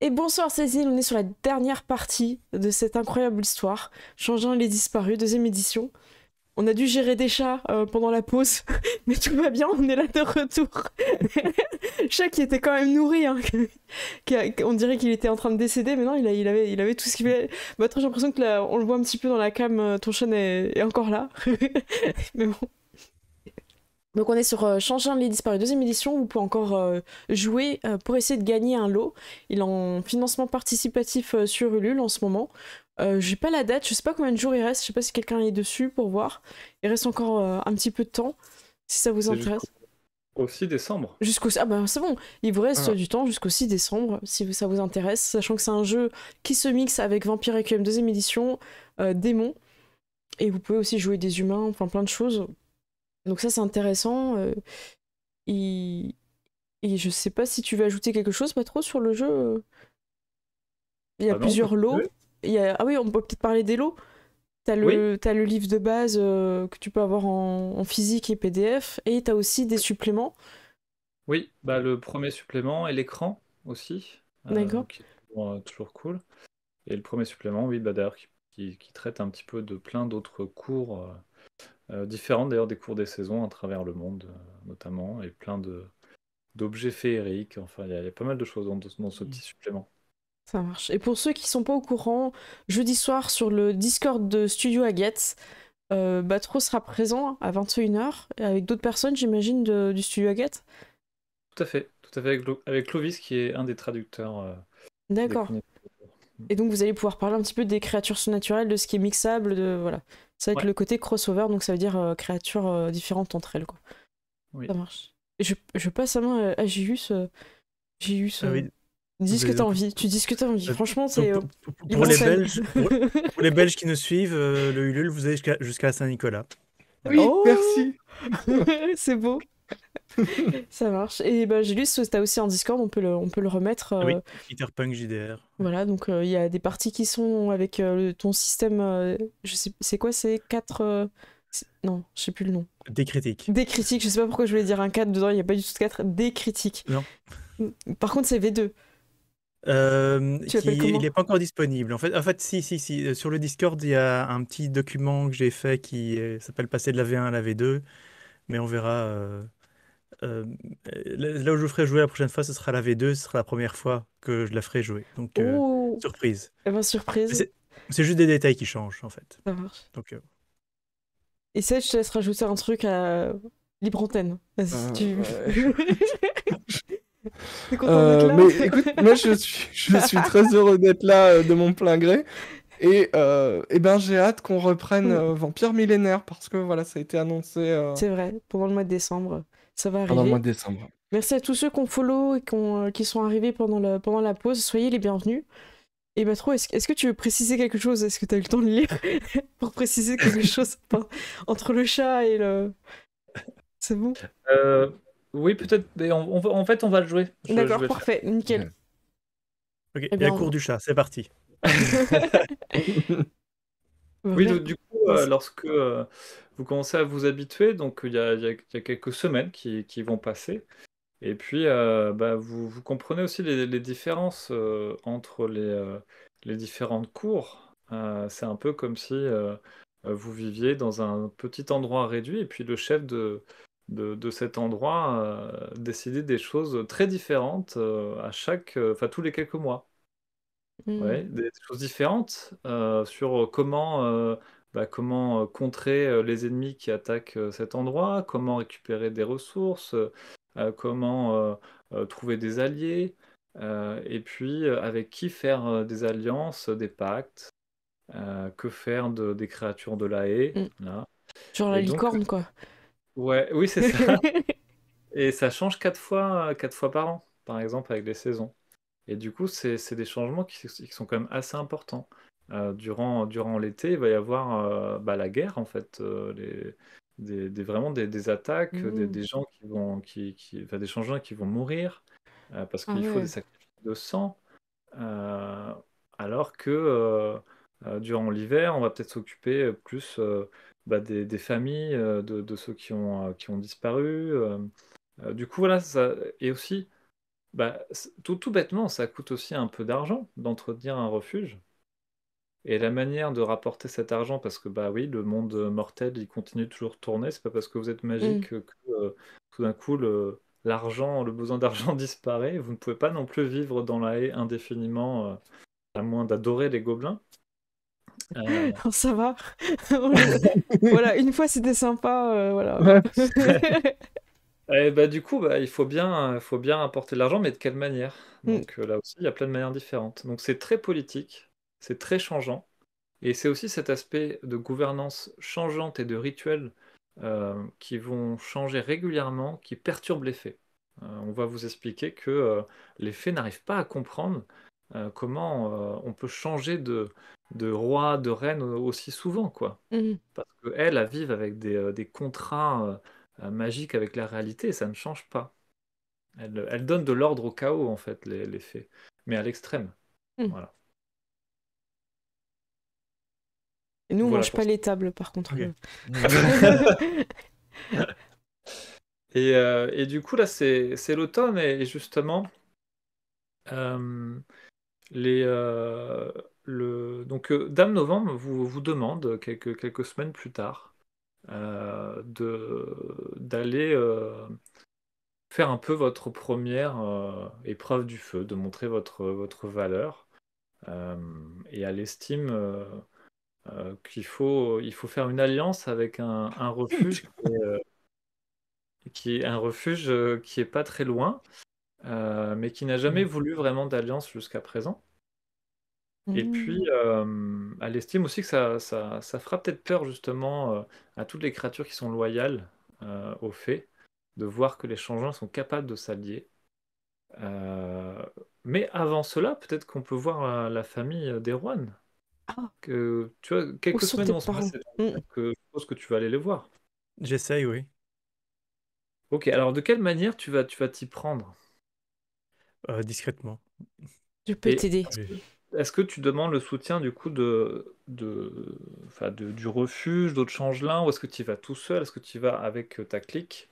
Et bonsoir Cécile, on est sur la dernière partie de cette incroyable histoire. Changeant les disparus, deuxième édition. On a dû gérer des chats pendant la pause, mais tout va bien, on est là de retour. Chat qui était quand même nourri, hein. On dirait qu'il était en train de décéder, mais non, il avait tout ce qu'il voulait. Bah, toi, j'ai l'impression que là, on le voit un petit peu dans la cam, ton chat est encore là. Mais bon. Donc on est sur Changeant les disparus, deuxième édition, vous pouvez encore jouer pour essayer de gagner un lot. Il est en financement participatif sur Ulule en ce moment. J'ai pas la date, je sais pas combien de jours il reste, je sais pas si quelqu'un est dessus pour voir. Il reste encore un petit peu de temps, si ça vous C'est jusqu'au intéresse. au 6 décembre. Ah bah c'est bon, il vous reste Ah, du temps jusqu'au 6 décembre, si ça vous intéresse, sachant que c'est un jeu qui se mixe avec Vampire Requiem deuxième édition, démon, et vous pouvez aussi jouer des humains, enfin plein de choses. Donc ça c'est intéressant. Et... et je sais pas si tu veux ajouter quelque chose, pas trop sur le jeu. Il y a Ah non, on peut plusieurs lots. continuer? Ah oui, on peut peut-être parler des lots. Oui, T'as le livre de base que tu peux avoir en physique et PDF, et t'as aussi des suppléments. oui, bah, le premier supplément et l'écran aussi, D'accord. qui est toujours cool. Et le premier supplément, oui, bah, d'ailleurs, qui traite un petit peu de plein d'autres cours différents, d'ailleurs, des cours des saisons à travers le monde, notamment, et plein d'objets féeriques. Enfin, il y a pas mal de choses dans ce petit supplément. Ça marche. Et pour ceux qui sont pas au courant, jeudi soir sur le Discord de Studio Agathe, Batro sera présent à 21h avec d'autres personnes, j'imagine, du Studio Agathe. Tout à fait, avec Clovis, qui est un des traducteurs des D'accord. premiers. Et donc vous allez pouvoir parler un petit peu des créatures surnaturelles, de ce qui est mixable, de voilà. Ça va être Ouais, le côté crossover, donc ça veut dire créatures différentes entre elles, quoi. Ça oui. marche. Et je passe la main à Gius. Gius, ah oui, dis ce que t'as donc, envie. Tu dis ce que t'as envie. euh, Franchement, donc, c'est pour libre les antenne. Belges, pour les Belges qui nous suivent, le Ulule, vous allez jusqu'à Saint-Nicolas. Voilà. Oh, Oh, merci. C'est beau. Ça marche. Et bah, Gius, t'as aussi un Discord, on peut le remettre. Ah oui, Peter Punk JDR. Ouais. Voilà, donc il y a des parties qui sont avec ton système. Je sais, c'est quoi, c'est 4. Non, je sais plus le nom. Des critiques. Des critiques, je sais pas pourquoi je voulais dire un 4 dedans, il n'y a pas du tout de 4. Des critiques. Non. Par contre, c'est V2. Tu l'appelles Il comment? n'est pas encore disponible. En fait, si. Sur le Discord, il y a un petit document que j'ai fait qui s'appelle Passer de la V1 à la V2. Mais on verra. Euh, là où je vous ferai jouer la prochaine fois, ce sera la V2. Ce sera la première fois que je la ferai jouer. Donc, Oh, surprise. eh ben Mais surprise, c'est juste des détails qui changent, en fait. ça marche. Donc, Et ça, je te laisse rajouter un truc à libre antenne. Vas-y, Ouais. T'es content d'être là? Mais écoute, moi je suis très heureux d'être là de mon plein gré. Et ben j'ai hâte qu'on reprenne Mm, Vampire Millénaire parce que voilà, ça a été annoncé c'est vrai, pendant le mois de décembre, ça va pendant le mois arriver. de décembre. Merci à tous ceux qu'on follow et qui sont arrivés pendant la pause. Soyez les bienvenus. Et bah trop, est-ce que tu veux préciser quelque chose? Est-ce que tu as eu le temps de lire pour préciser quelque chose entre le chat et le... C'est bon? Euh, oui, peut-être, mais en fait, on va le jouer. Je D'accord, vais le faire. parfait, nickel. ok, Eh il y a bien, la cour du chat, c'est parti. Oui, mer- du coup, vas-y. lorsque vous commencez à vous habituer, donc il y a quelques semaines qui vont passer, et puis bah, vous comprenez aussi les différences entre les différentes cours. C'est un peu comme si vous viviez dans un petit endroit réduit, et puis le chef de cet endroit décidait des choses très différentes enfin, tous les quelques mois. Hmm. Ouais, des choses différentes sur comment contrer les ennemis qui attaquent cet endroit, comment récupérer des ressources, comment trouver des alliés, et puis avec qui faire des alliances, des pactes, que faire des créatures de la haie, Hmm. là. Genre la Et donc, licorne, quoi. ouais, oui, c'est ça. Et ça change quatre fois par an, par exemple, avec les saisons. Et du coup, c'est des changements qui sont quand même assez importants. Durant l'été, il va y avoir bah, la guerre, en fait, vraiment des attaques, Hmm. des gens enfin, des changements qui vont mourir, parce Ah qu'il faut des ouais. sacrifices de sang, euh, alors que durant l'hiver, on va peut-être s'occuper plus bah, des familles, de ceux qui ont disparu. Du coup, voilà, ça, et aussi. Tout bêtement, ça coûte aussi un peu d'argent d'entretenir un refuge. Et la manière de rapporter cet argent, parce que bah oui, le monde mortel, il continue toujours de tourner, c'est pas parce que vous êtes magique que tout d'un coup le besoin d'argent disparaît. Vous ne pouvez pas non plus vivre dans la haie indéfiniment, à moins d'adorer les gobelins. Oh, ça va. Voilà, une fois c'était sympa, voilà. Ouais. Et du coup, il faut bien apporter de l'argent, mais de quelle manière? Donc là aussi, il y a plein de manières différentes. Donc c'est très politique, c'est très changeant. Et c'est aussi cet aspect de gouvernance changeante et de rituels qui vont changer régulièrement, qui perturbent les fées. On va vous expliquer que les fées n'arrivent pas à comprendre comment on peut changer de roi, de reine aussi souvent, quoi. Parce qu'elles vivent avec des contrats magiques avec la réalité et ça ne change pas. Elles donnent de l'ordre au chaos, en fait, les fées, mais à l'extrême. Voilà. Et nous, on Voilà mange pour pas ça. les tables, par contre. Ok. Et du coup, là, c'est l'automne et justement, euh, Dame Novembre vous demande quelques semaines plus tard d'aller faire un peu votre première épreuve du feu, de montrer votre valeur. Et elle estime il faut faire une alliance avec un refuge qui est un refuge qui est pas très loin, mais qui n'a jamais voulu vraiment d'alliance jusqu'à présent. Et puis, elle estime aussi que ça fera peut-être peur justement à toutes les créatures qui sont loyales aux fées, de voir que les changelins sont capables de s'allier. Euh, mais avant cela, peut-être qu'on peut voir la famille d'Erwan. Ah, Que, tu vois, où quelques sont semaines tes vont se parents? passer, donc je suppose que tu vas aller les voir. J'essaye, oui. Ok, alors de quelle manière tu vas t'y prendre? Discrètement. Je peux Et t'aider. est-ce que tu demandes le soutien du coup du refuge, d'autres changelins, ou est-ce que tu y vas tout seul? Est-ce que tu y vas avec ta clique?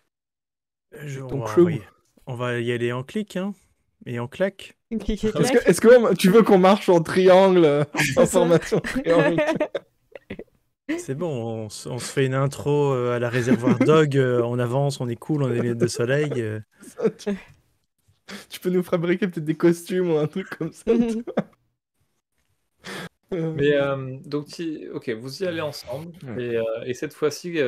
Ton crew. On va y aller en clic, hein, et en claque. Clic et Est-ce clac. que tu veux qu'on marche en triangle, C'est en ça. formation triangle? C'est bon, on se fait une intro à la réservoir Dog, on avance, on est cool, on est les deux soleils. Ça, tu peux nous fabriquer peut-être des costumes ou un truc comme ça. tu vois. Mais donc, ok, vous y allez ensemble, Ouais. et cette fois-ci,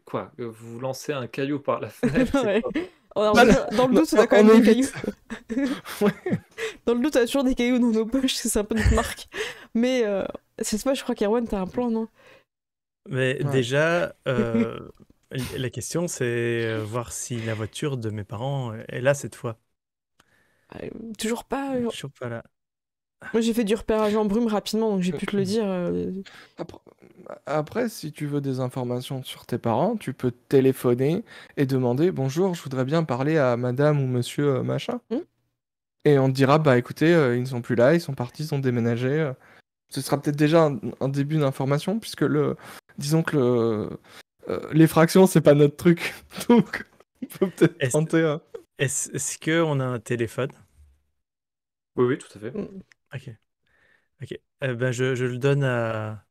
quoi? Vous lancez un caillou par la fenêtre? C'est Ouais. quoi? Alors, Ah, déjà, dans le doute, on a quand on même des évite. cailloux. Ouais. Dans le doute, on a toujours des cailloux dans nos poches, c'est un peu notre marque. Mais cette fois, je crois qu'Erwan, t'as un plan, non? Mais Ouais. déjà, la question c'est voir si la voiture de mes parents est là cette fois. Toujours pas. Toujours pas là. Moi, j'ai fait du repérage en brume rapidement, donc j'ai pu te le dire. Après, après, si tu veux des informations sur tes parents, tu peux téléphoner et demander bonjour, je voudrais bien parler à madame ou monsieur machin. Et on te dira, bah écoutez, ils ne sont plus là, ils sont partis, ils ont déménagé. Ce sera peut-être déjà un début d'information, puisque disons que les fractions, c'est pas notre truc. Donc, on peut peut-être Est-ce tenter. est-ce qu'on a un téléphone? Oui, oui, tout à fait. Ok. Ok. Ben je le donne à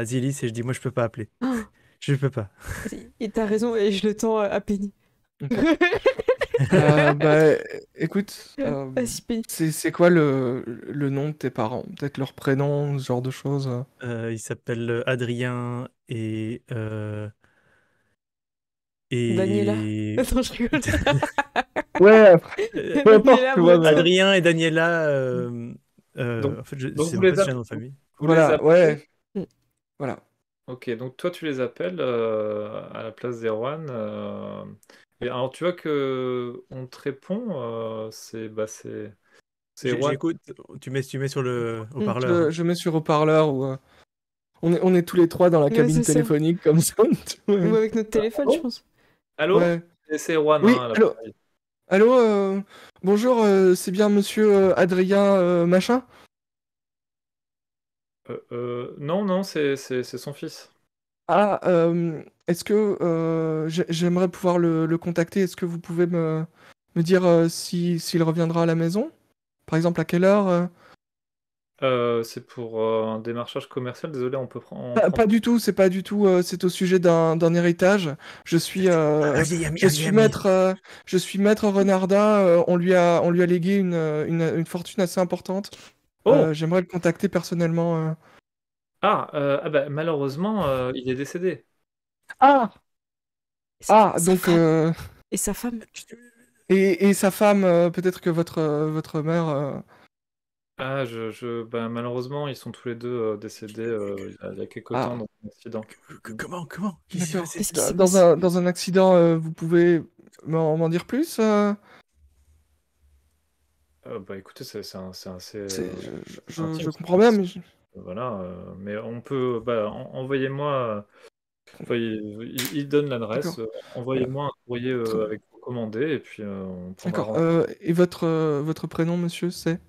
Zilis et je dis moi je peux pas appeler. Ah, Je peux pas. et t'as raison, et je le tends à Penny. Bah écoute, Vas-y, Penny. c'est quoi le nom de tes parents? Peut-être leur prénom, ce genre de choses. Il s'appelle Adrien et Daniela. Attends, je rigole. Ouais, après, peu importe, Daniela, tu vois. Breton. Adrien et Daniela. Donc, en fait, donc vous en les fait, j'ai un appelez. nom de famille. Vous les Voilà, appelez. ouais, Mm. voilà. Ok, donc toi tu les appelles à la place d'Erwan. Et alors tu vois que on te répond, c'est Erwan. J'écoute. Tu mets sur le haut-parleur. Je mets sur haut-parleur ou on est tous les trois dans la Ouais, cabine c'est ça. téléphonique comme ça. tu vois. Ou avec notre téléphone, je pense. Allô? Ouais. C'est Erwan, Oui, hein, à allô, l'appareil. allô, bonjour, c'est bien monsieur Adrien machin? Non, non, c'est son fils. Ah, est-ce que j'aimerais pouvoir le contacter? Est-ce que vous pouvez me dire s'il reviendra à la maison? Par exemple, à quelle heure? C'est pour un démarchage commercial. Désolé, on Pas du tout, c'est pas du tout. C'est au sujet d'un héritage. Je suis, Un vieil ami, je un suis vieil ami. je suis maître Renarda. On lui a légué une fortune assez importante. Oh! J'aimerais le contacter personnellement. Bah, malheureusement, il est décédé. Ah! Ah, Sa donc femme. Et sa femme. et sa femme, peut-être que votre mère. Bah, malheureusement, ils sont tous les deux décédés il y a quelque temps Ah, dans un accident. Comment? Qu'est-ce qui s'est d'accord. passé? Qu'est-ce qui s'est Dans passé? un accident, vous pouvez m'en dire plus? Bah, écoutez, c'est assez Je intime. comprends bien, mais Voilà, mais on peut. Bah, envoyez-moi. Enfin, il donne l'adresse. d'accord. Envoyez-moi un courrier Très- avec vos commandés et puis on prendra D'accord. rendez-vous. Et votre prénom, monsieur, c'est?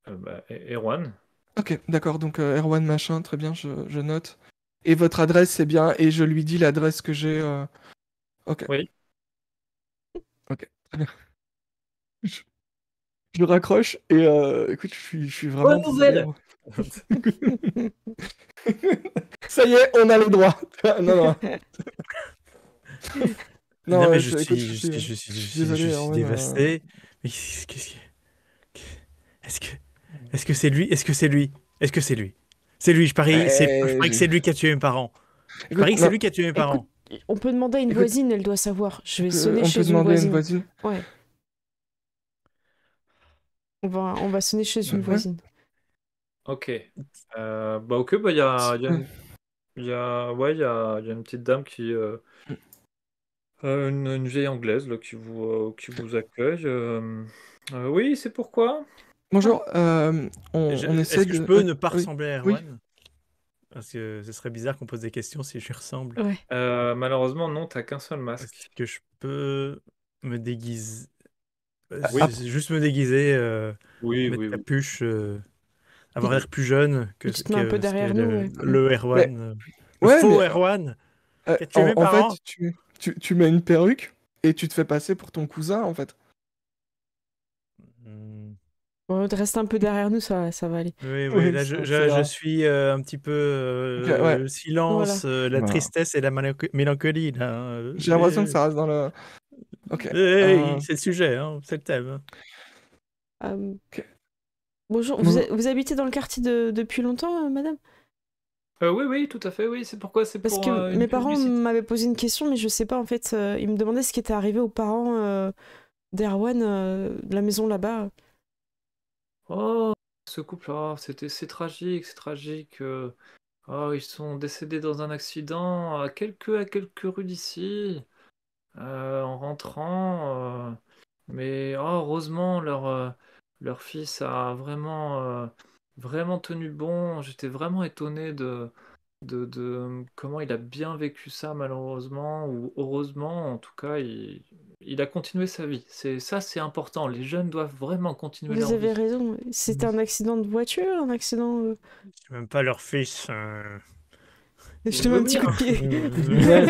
Bah, Erwan. Ok, d'accord. Donc Erwan machin, très bien, je note. Et votre adresse, c'est bien. Et je lui dis l'adresse que j'ai. Ok, Oui. ok, très bien. Je, je raccroche et écoute, je suis vraiment Bonne désolé. nouvelle! Ça y est, on a le droit. Non, non. Non, Non, mais écoute, je suis désolé, je suis Erwan. dévasté. Mais est-ce que, est-ce que c'est lui? Est-ce que c'est lui? Est-ce que c'est lui? C'est lui, je parie que c'est lui qui a tué mes parents. Je Écoute, parie que c'est non, lui qui a tué mes Écoute, parents. on peut demander à une écoute, voisine, elle doit savoir. Je vais sonner on peut chez une demander à une voisine. voisine. Ouais, on va sonner chez une Ouais. voisine. Ok. Bah, ok, bah, il y a une petite dame une vieille anglaise là, qui vous accueille. Oui, c'est pourquoi? Bonjour, on essaie Est-ce que je de. peux ne pas Oui, ressembler à oui. Erwan? Parce que ce serait bizarre qu'on pose des questions si je lui ressemble. Ouais. Malheureusement, non, t'as qu'un seul Est-ce masque. que je peux me déguiser? Oui. Juste me déguiser, Oui, mettre oui, oui. capuche, avoir Et, l'air plus jeune et tu te mets un peu que derrière nous, ouais. le Mais, Erwan, le ouais, faux mais Erwan qui a tué mes en fait, parents. tu mets une perruque et tu te fais passer pour ton cousin, en fait. Hmm. Bon, reste un peu derrière nous, ça va aller. Oui, Oui, là ça je ira. suis un petit peu Ok, ouais. le silence, Voilà. la Bah, tristesse et la mélancolie là, hein. j'ai l'impression que ça reste dans le. Ok. C'est le sujet, hein, c'est le thème. Euh, Ok. bonjour, Bonjour. vous habitez dans le quartier depuis longtemps, madame? Oui, oui, tout à fait, oui. C'est pourquoi? C'est Parce pour que une mes parents publicité. m'avaient posé une question, mais je sais pas, en fait, ils me demandaient ce qui était arrivé aux parents d'Erwan, de la maison là-bas. Oh, ce couple, c'est tragique, c'est tragique. Oh, ils sont décédés dans un accident à quelques rues d'ici, en rentrant. Mais heureusement, leur fils a vraiment tenu bon. J'étais vraiment étonné de comment il a bien vécu ça, malheureusement, ou heureusement, en tout cas, il a continué sa vie. C'est important. Les jeunes doivent vraiment continuer Vous leur avez vie. raison, c'était un accident de voiture, un accident... C'est même pas leur fils. Je te mets Oui, un oui, petit coup de pied. ouais.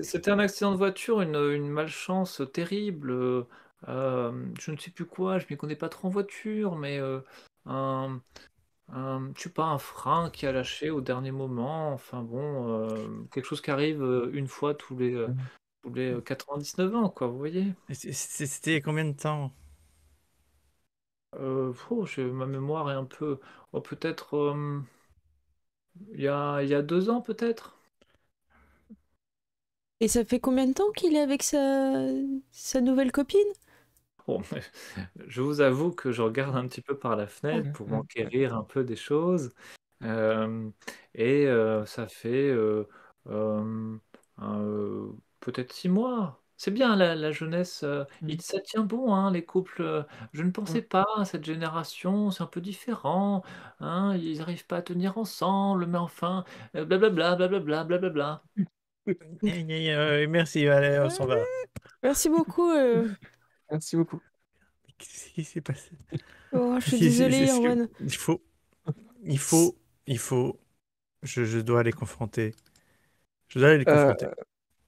C'était un accident de voiture, une malchance terrible. Je ne sais plus quoi, je m'y connais pas trop en voiture, mais un, je sais pas, un frein qui a lâché au dernier moment. Enfin bon, quelque chose qui arrive une fois tous les 99 ans, quoi, vous voyez? C'était il y a combien de temps? Ma mémoire est un peu, peut-être il y a 2 ans, peut-être. Et ça fait combien de temps qu'il est avec sa nouvelle copine? Bon, je vous avoue que je regarde un petit peu par la Ah, fenêtre pour m'enquérir un peu des choses. Euh, et ça fait peut-être 6 mois. C'est bien la jeunesse. Ça tient bon, hein, les couples. Je ne pensais pas à cette génération, c'est un peu différent. Hein, ils n'arrivent pas à tenir ensemble, mais enfin, blablabla, blablabla, blablabla. Merci, allez, on s'en va. merci beaucoup. Merci beaucoup. Qu'est-ce qui s'est passé? Oh, je suis désolée, Erwan. Il faut, il faut, il faut, je dois les confronter. Je dois les Euh, confronter.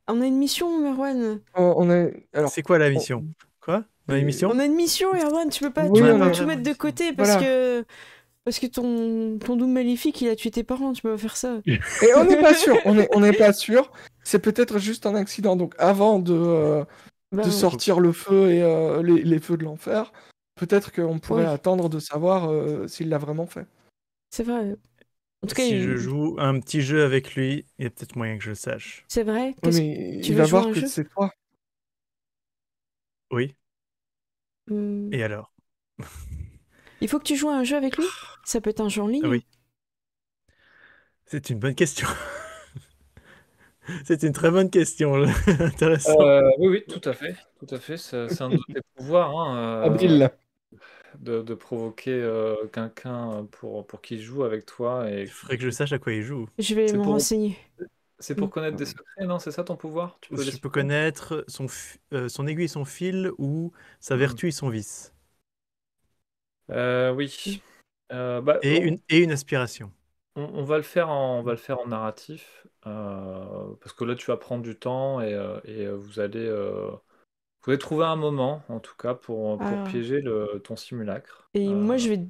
On a une mission, Merwan. On est. Alors, C'est quoi la on- mission? Quoi? On a Et- une mission? On a une mission, Erwan. Tu peux pas Oui, on a tout vraiment mettre une de mission. côté Voilà. parce que ton Doom maléfique, il a tué tes parents. Tu peux pas faire ça. Et on n'est pas sûr. On n'est pas sûr. C'est peut-être juste un accident. Donc, avant de Bah, sortir le feu et les feux de l'enfer, peut-être qu'on pourrait Oui. attendre de savoir s'il l'a vraiment fait. c'est vrai. En tout cas, Si je joue un petit jeu avec lui, il y a peut-être moyen que je le sache. c'est vrai. Oui, Qu'est-ce- mais tu il veux va jouer à voir un que jeu c'est toi. Oui, Hmm. et alors? Il faut que tu joues à un jeu avec lui. Ça peut être un jeu en ligne. Ah oui, c'est une bonne question. C'est une très bonne question. Intéressant. Oui, tout à fait. Tout à fait. C'est un de tes pouvoirs, hein, Habile. de provoquer quelqu'un pour qu'il joue avec toi. Il faudrait que je sache à quoi il joue. Je vais C'est me pour- renseigner. C'est pour connaître des secrets, non? C'est ça ton pouvoir? Tu peux Je peux l'expliquer? connaître son aiguille et son fil ou sa vertu et son vice. Oui. Bah, Et une aspiration. on va le faire en narratif, parce que là tu vas prendre du temps et vous allez trouver un moment, en tout cas, pour Ah. piéger ton simulacre. Et moi, je vais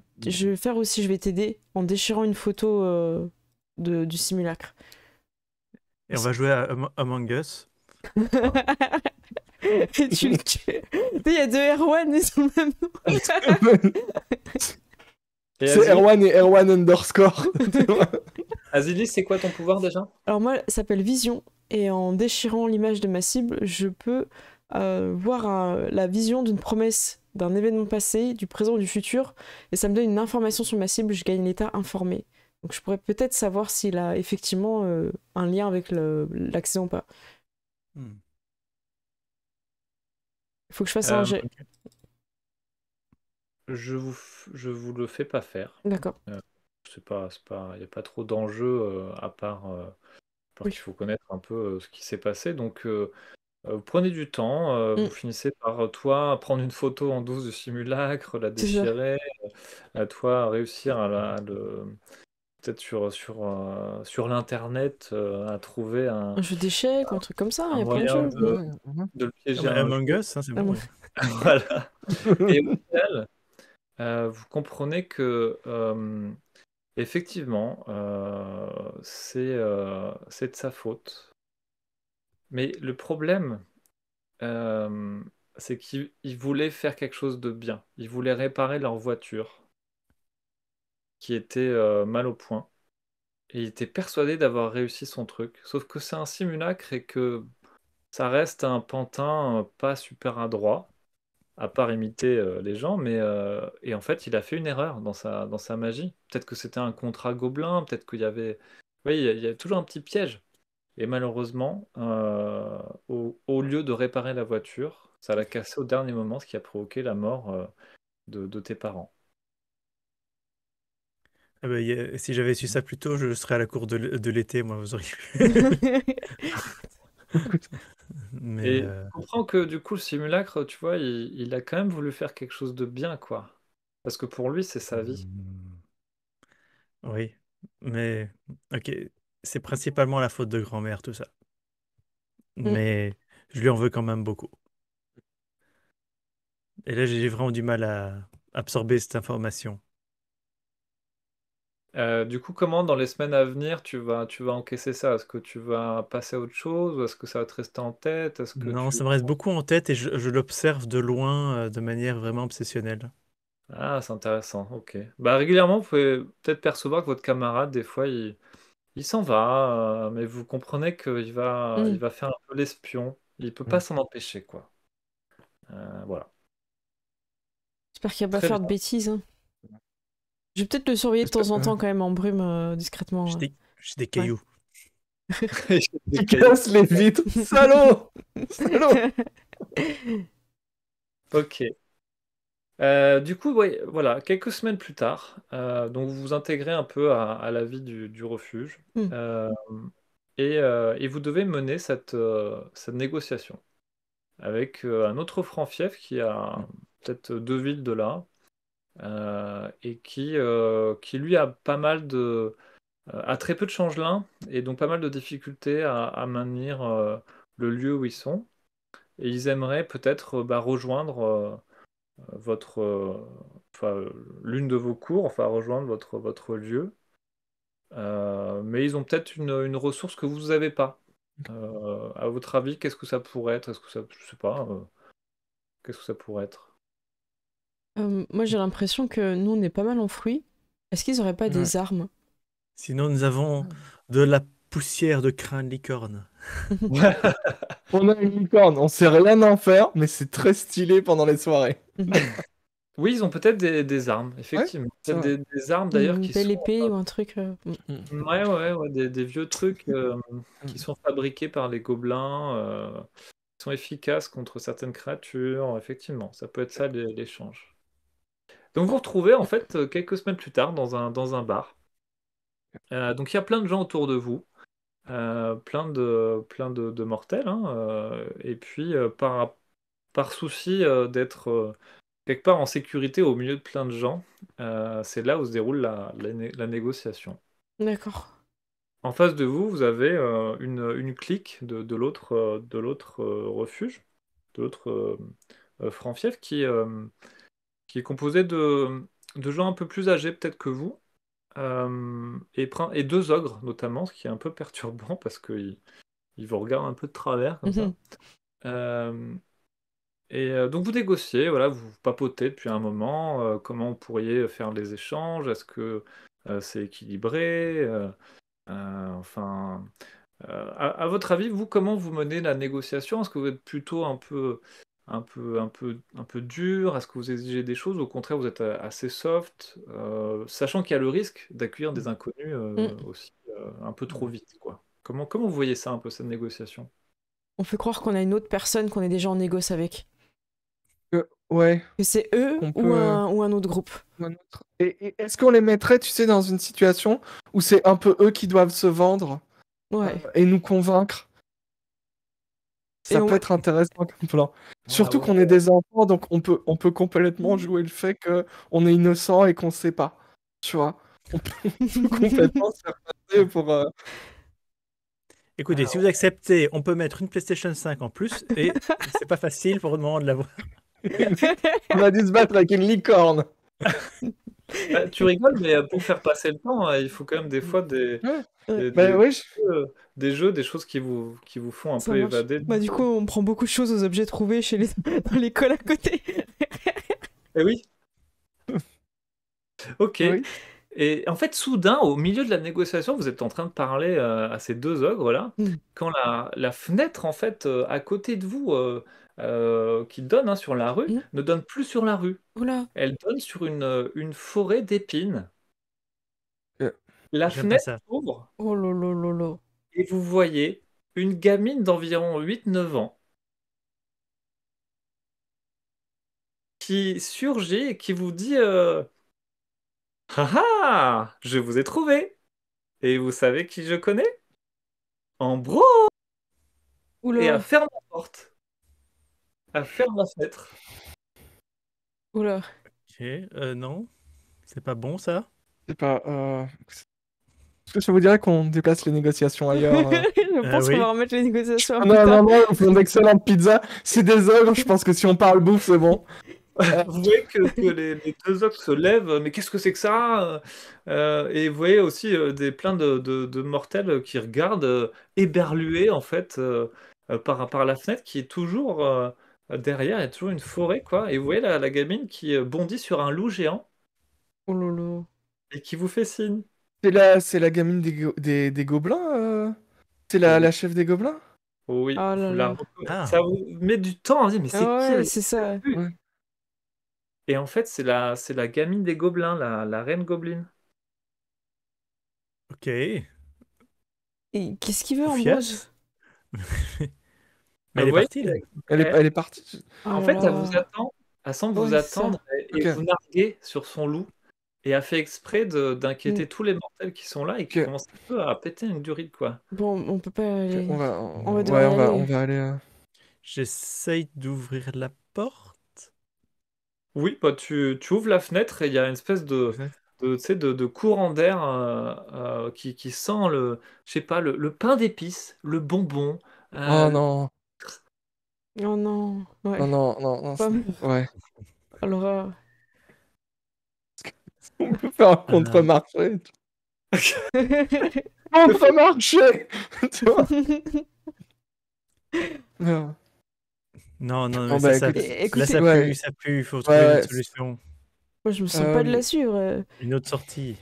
faire aussi. Je vais t'aider en déchirant une photo du simulacre. Et on va jouer à Among Us. Et tu le tues. Il y a deux Erwan, ils sont même nom. Et C'est Erwan et Erwan underscore. Azilis, c'est quoi ton pouvoir déjà? Alors moi, ça s'appelle Vision. Et en déchirant l'image de ma cible, je peux voir la vision d'une promesse, d'un événement passé, du présent ou du futur. Et ça me donne une information sur ma cible, je gagne l'état informé. Donc je pourrais peut-être savoir s'il a effectivement un lien avec l'accident ou pas. Il faut que je fasse un jet. Je vous le fais pas faire. D'accord. Il n'y a pas trop d'enjeux à part Oui. qu'il faut connaître un peu ce qui s'est passé. Donc, vous prenez du temps, vous finissez par, toi, prendre une photo en douce du simulacre, la C'est ça. déchirer, à toi réussir peut-être sur l'internet, à trouver Un jeu d'échecs, un truc comme ça, il y a plein de moyen jeux. de le piéger à un Among jeu. Us, hein, c'est Ah bon. bon. Voilà. Et au final, vous comprenez que effectivement, c'est de sa faute. Mais le problème, c'est qu'il voulait faire quelque chose de bien. Il voulait réparer leur voiture qui était mal au point. Et il était persuadé d'avoir réussi son truc. Sauf que c'est un simulacre et que ça reste un pantin pas super adroit, à part imiter les gens. Et en fait, il a fait une erreur dans sa magie. Peut-être que c'était un contrat gobelin, peut-être qu'il y avait... Oui, il y a toujours un petit piège. Et malheureusement, au lieu de réparer la voiture, ça l'a cassé au dernier moment, ce qui a provoqué la mort de tes parents. Ah bah, si j'avais su ça plus tôt, je serais à la cour de l'été, moi, vous auriez Mais Et je comprends que du coup, le simulacre, tu vois, il a quand même voulu faire quelque chose de bien, quoi. Parce que pour lui, c'est sa vie. oui, mais ok, c'est principalement la faute de grand-mère, tout ça. Mais je lui en veux quand même beaucoup. Et là, j'ai vraiment du mal à absorber cette information. Du coup, comment dans les semaines à venir tu vas encaisser ça? Est-ce que tu vas passer à autre chose ou est-ce que ça va te rester en tête? Est-ce que Non, tu... ça me reste beaucoup en tête et je l'observe de loin, de manière vraiment obsessionnelle. Ah, c'est intéressant, ok. Bah, régulièrement, vous pouvez peut-être percevoir que votre camarade, des fois, il s'en va, mais vous comprenez qu'il il va faire un peu l'espion. Il peut pas s'en empêcher, quoi. Voilà. J'espère qu'il va pas Très faire bien. de bêtises. Hein. Je vais peut-être le surveiller de temps en temps quand même en brume, discrètement. J'ai des cailloux. Tu casses les vitres. Salaud. Salaud. Ok. Du coup, ouais, voilà, quelques semaines plus tard, donc vous vous intégrez un peu à la vie du refuge euh, et vous devez mener cette négociation avec un autre franc-fief qui a peut-être 2 villes de là et qui lui a pas mal a très peu de changelins et donc pas mal de difficultés à maintenir le lieu où ils sont. Et ils aimeraient peut-être rejoindre votre, enfin, l'une de vos cours, enfin rejoindre votre lieu. Mais ils ont peut-être une ressource que vous n'avez pas. À votre avis, qu'est-ce que ça pourrait être? Est-ce que ça, je sais pas, qu'est-ce que ça pourrait être? Moi, j'ai l'impression que nous, on est pas mal en fruits. Est-ce qu'ils auraient pas Ouais. des armes? Sinon, nous avons de la poussière de crâne licorne. On a une licorne, on sait rien en faire, mais c'est très stylé pendant les soirées. Oui, ils ont peut-être des armes, effectivement. c'est Peut-être vrai. des armes d'ailleurs Une qui belle sont épée ou un truc. ouais, des vieux trucs qui sont fabriqués par les gobelins, qui sont efficaces contre certaines créatures. Effectivement, ça peut être ça l'échange. Donc vous vous retrouvez en fait quelques semaines plus tard dans un bar. Donc il y a plein de gens autour de vous, plein de mortels, hein, et puis par souci d'être quelque part en sécurité au milieu de plein de gens, c'est là où se déroule la négociation. D'accord. En face de vous, vous avez une clique de l'autre refuge, de l'autre franc-fief, qui est composée de gens un peu plus âgés peut-être que vous, et deux ogres notamment, ce qui est un peu perturbant parce qu'ils vous regardent un peu de travers comme ça. Euh, donc vous négociez, voilà, vous papotez depuis un moment, comment vous pourriez faire les échanges, est-ce que c'est équilibré, enfin, à votre avis, vous, comment vous menez la négociation? Est-ce que vous êtes plutôt un peu dur? Est-ce que vous exigez des choses? Ou au contraire, vous êtes assez soft, sachant qu'il y a le risque d'accueillir des inconnus aussi un peu trop vite, quoi. Comment vous voyez ça un peu, cette négociation? On fait croire qu'on a une autre personne qu'on est déjà en négoce avec. Ouais, Que c'est eux on ou peut. un autre groupe. Un autre. Et est-ce qu'on les mettrait, tu sais, dans une situation où c'est un peu eux qui doivent se vendre Ouais. et nous convaincre? Ça Et peut on- être intéressant comme plan. Surtout ouais. qu'on est des enfants, donc on peut complètement jouer le fait que on est innocent et qu'on sait pas. Tu vois? On peut complètement se faire passer pour. Écoutez, si vous acceptez, on peut mettre une PlayStation 5 en plus, et c'est pas facile pour le moment de l'avoir. On a dû se battre avec une licorne. Bah, tu rigoles, mais pour faire passer le temps, il faut quand même des fois Ouais. des, Bah des- oui. des jeux, des choses qui vous font un Ça peu marche. évader. Bah du coup, on prend beaucoup de choses aux objets trouvés chez dans l'école à côté. Eh oui, ok. Oui. Et en fait, soudain, au milieu de la négociation, vous êtes en train de parler à ces deux ogres-là, quand la fenêtre, en fait, à côté de vous, qui donne sur la rue, ne donne plus sur la rue. Oula. Elle donne sur une forêt d'épines. Euh, La J'aime pas fenêtre ça. s'ouvre Oh lolo. et vous voyez une gamine d'environ 8 9 ans qui surgit et qui vous dit ah ah, je vous ai trouvé. Et vous savez qui je connais? Ambro! Et elle Oula. ferme la porte. Elle ferme la fenêtre. Oula. Ok, non, c'est pas bon ça. C'est pas. Est-ce que ça vous dirait qu'on déplace les négociations ailleurs? Je pense qu'on oui. va remettre les négociations à Ah plus non, tard. non, non, ils font d'excellentes pizzas. C'est des ogres, je pense que si on parle bouffe, c'est bon. Vous voyez que les deux ogres se lèvent, mais qu'est-ce que c'est que ça? Et vous voyez aussi plein de mortels qui regardent, éberlués en fait, par la fenêtre qui est toujours derrière, il y a toujours une forêt, quoi. Et vous voyez la gamine qui bondit sur un loup géant Oh lolo. et qui vous fait signe. C'est la gamine des gobelins? C'est Oui, la chef des gobelins? oui, Oh là vous la là. reconnaissez. Ah, Ça vous met du temps à dire, mais c'est qui Ah ouais, elle? c'est ça. Ouais. Et en fait, c'est la gamine des gobelins, la reine gobeline. ok. Et qu'est-ce qu'il veut, Confiance. Ambrose? Mais Vous elle est voyez, partie là. Elle est partie. Oh en là fait, elle vous là. attend, elle semble vous Ouais, c'est ça. attendre et Ok. vous narguer sur son loup et a fait exprès d'inquiéter tous les mortels qui sont là et qui Ok. commencent un peu à péter une durite, quoi. Bon, on peut pas Ok, aller. on va, On va ouais, devoir y on aller. va aller. J'essaye d'ouvrir la porte. Oui, bah, tu ouvres la fenêtre et il y a une espèce tu sais, de courant d'air qui sent je sais pas, le pain d'épices, le bonbon, Euh, non. Oh non, ouais. Non, non, non, non. Pas- Ouais. Alors, On peut faire un contre-marché. euh, Contre-marché. Tu vois. Non. Non, non, Bon, mais bah, ça écoute, là, écoutez, ça ouais, pue, ça pue. Il faut ouais, trouver une ouais. autre solution, moi je me sens pas de la Euh, suivre. une autre sortie.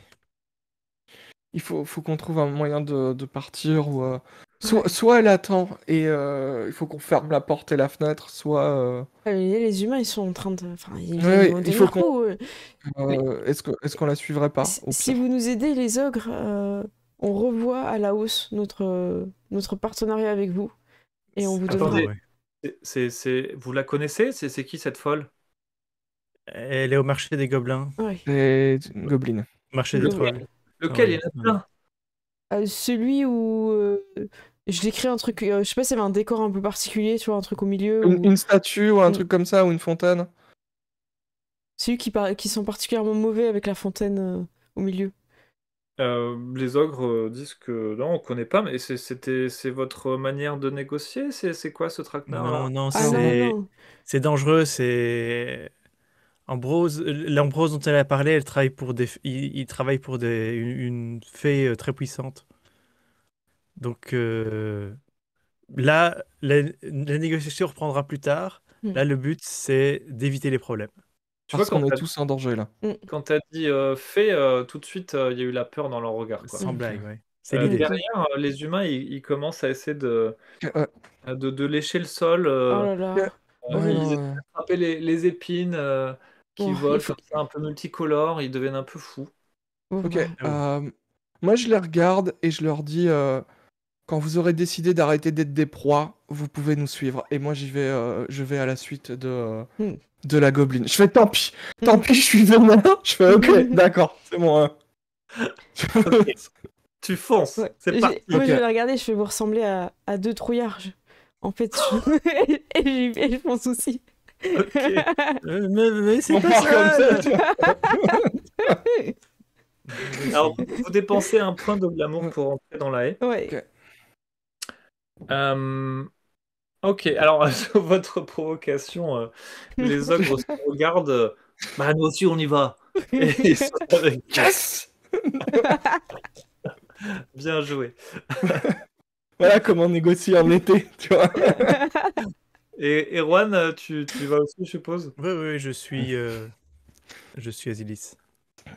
il faut qu'on trouve un moyen de partir ou Ouais. soit elle attend et il faut qu'on ferme la porte et la fenêtre, soit Les humains, ils sont en train de. Enfin, ils viennent ouais, nous il faut tenir qu'on coup. Mais est-ce qu'on la suivrait pas au si pire. vous nous aidez, les ogres, on revoit à la hausse notre partenariat avec vous. Et on vous donnera. Attendez, Ouais. vous la connaissez? C'est qui cette folle? Elle est au marché des gobelins, Ouais. C'est une gobeline. marché Une des gobelin. trolls. Lequel? Il y Oui. en a plein. Celui où je décris un truc, je sais pas s'il y avait un décor un peu particulier, tu vois, un truc au milieu, ou Une statue ou un Mm. truc comme ça ou une fontaine. celui qui sont particulièrement mauvais avec la fontaine au milieu. Les ogres disent que non, on connaît pas, mais c'est votre manière de négocier? C'est quoi ce traquenard-là? Non, non, Ah non, non. c'est dangereux. C'est Ambrose, l'Ambrose dont elle a parlé, elle travaille pour il travaille pour une fée très puissante. Donc là, la négociation reprendra plus tard. Mm. Là, le but, c'est d'éviter les problèmes. Tu vois, Parce qu'on est tous en danger là. quand t'as dit fée, tout de suite, il y a eu la peur dans leur regard, quoi. Sans Ok. blague, ouais. C'est l'idée. Derrière, les humains, ils commencent à essayer Ouais. de lécher le sol. Oh là là. Ouais, Horrible. Ils essaient non, de attraper les épines qui Bon, volent il faut. comme ça, un peu multicolores. Ils deviennent un peu fous. Bon, Ok. bah, Moi, je les regarde et je leur dis quand vous aurez décidé d'arrêter d'être des proies, vous pouvez nous suivre. Et moi, je vais à la suite Mm. de la gobeline. Je fais tant pis, je suis vénère. Je fais ok, d'accord, c'est bon. Ok. Tu fonces. Ouais. C'est parti. Moi, Ok. je vais la regarder, je vais vous ressembler à deux trouillards. En fait, et j'y vais, je pense aussi. Ok. Mais c'est On pas part comme ça. ça. tu vois. Alors, vous dépensez un point de glamour pour entrer dans la haie. Ouais. Ok. Ok, alors, sur votre provocation, les ogres se regardent. Bah, nous aussi, on y va. Et ils sont avec. Yes. Bien joué. Voilà comment négocier en été, tu vois. Et Erwan, tu vas aussi, je suppose? Oui, oui, je suis Asilis.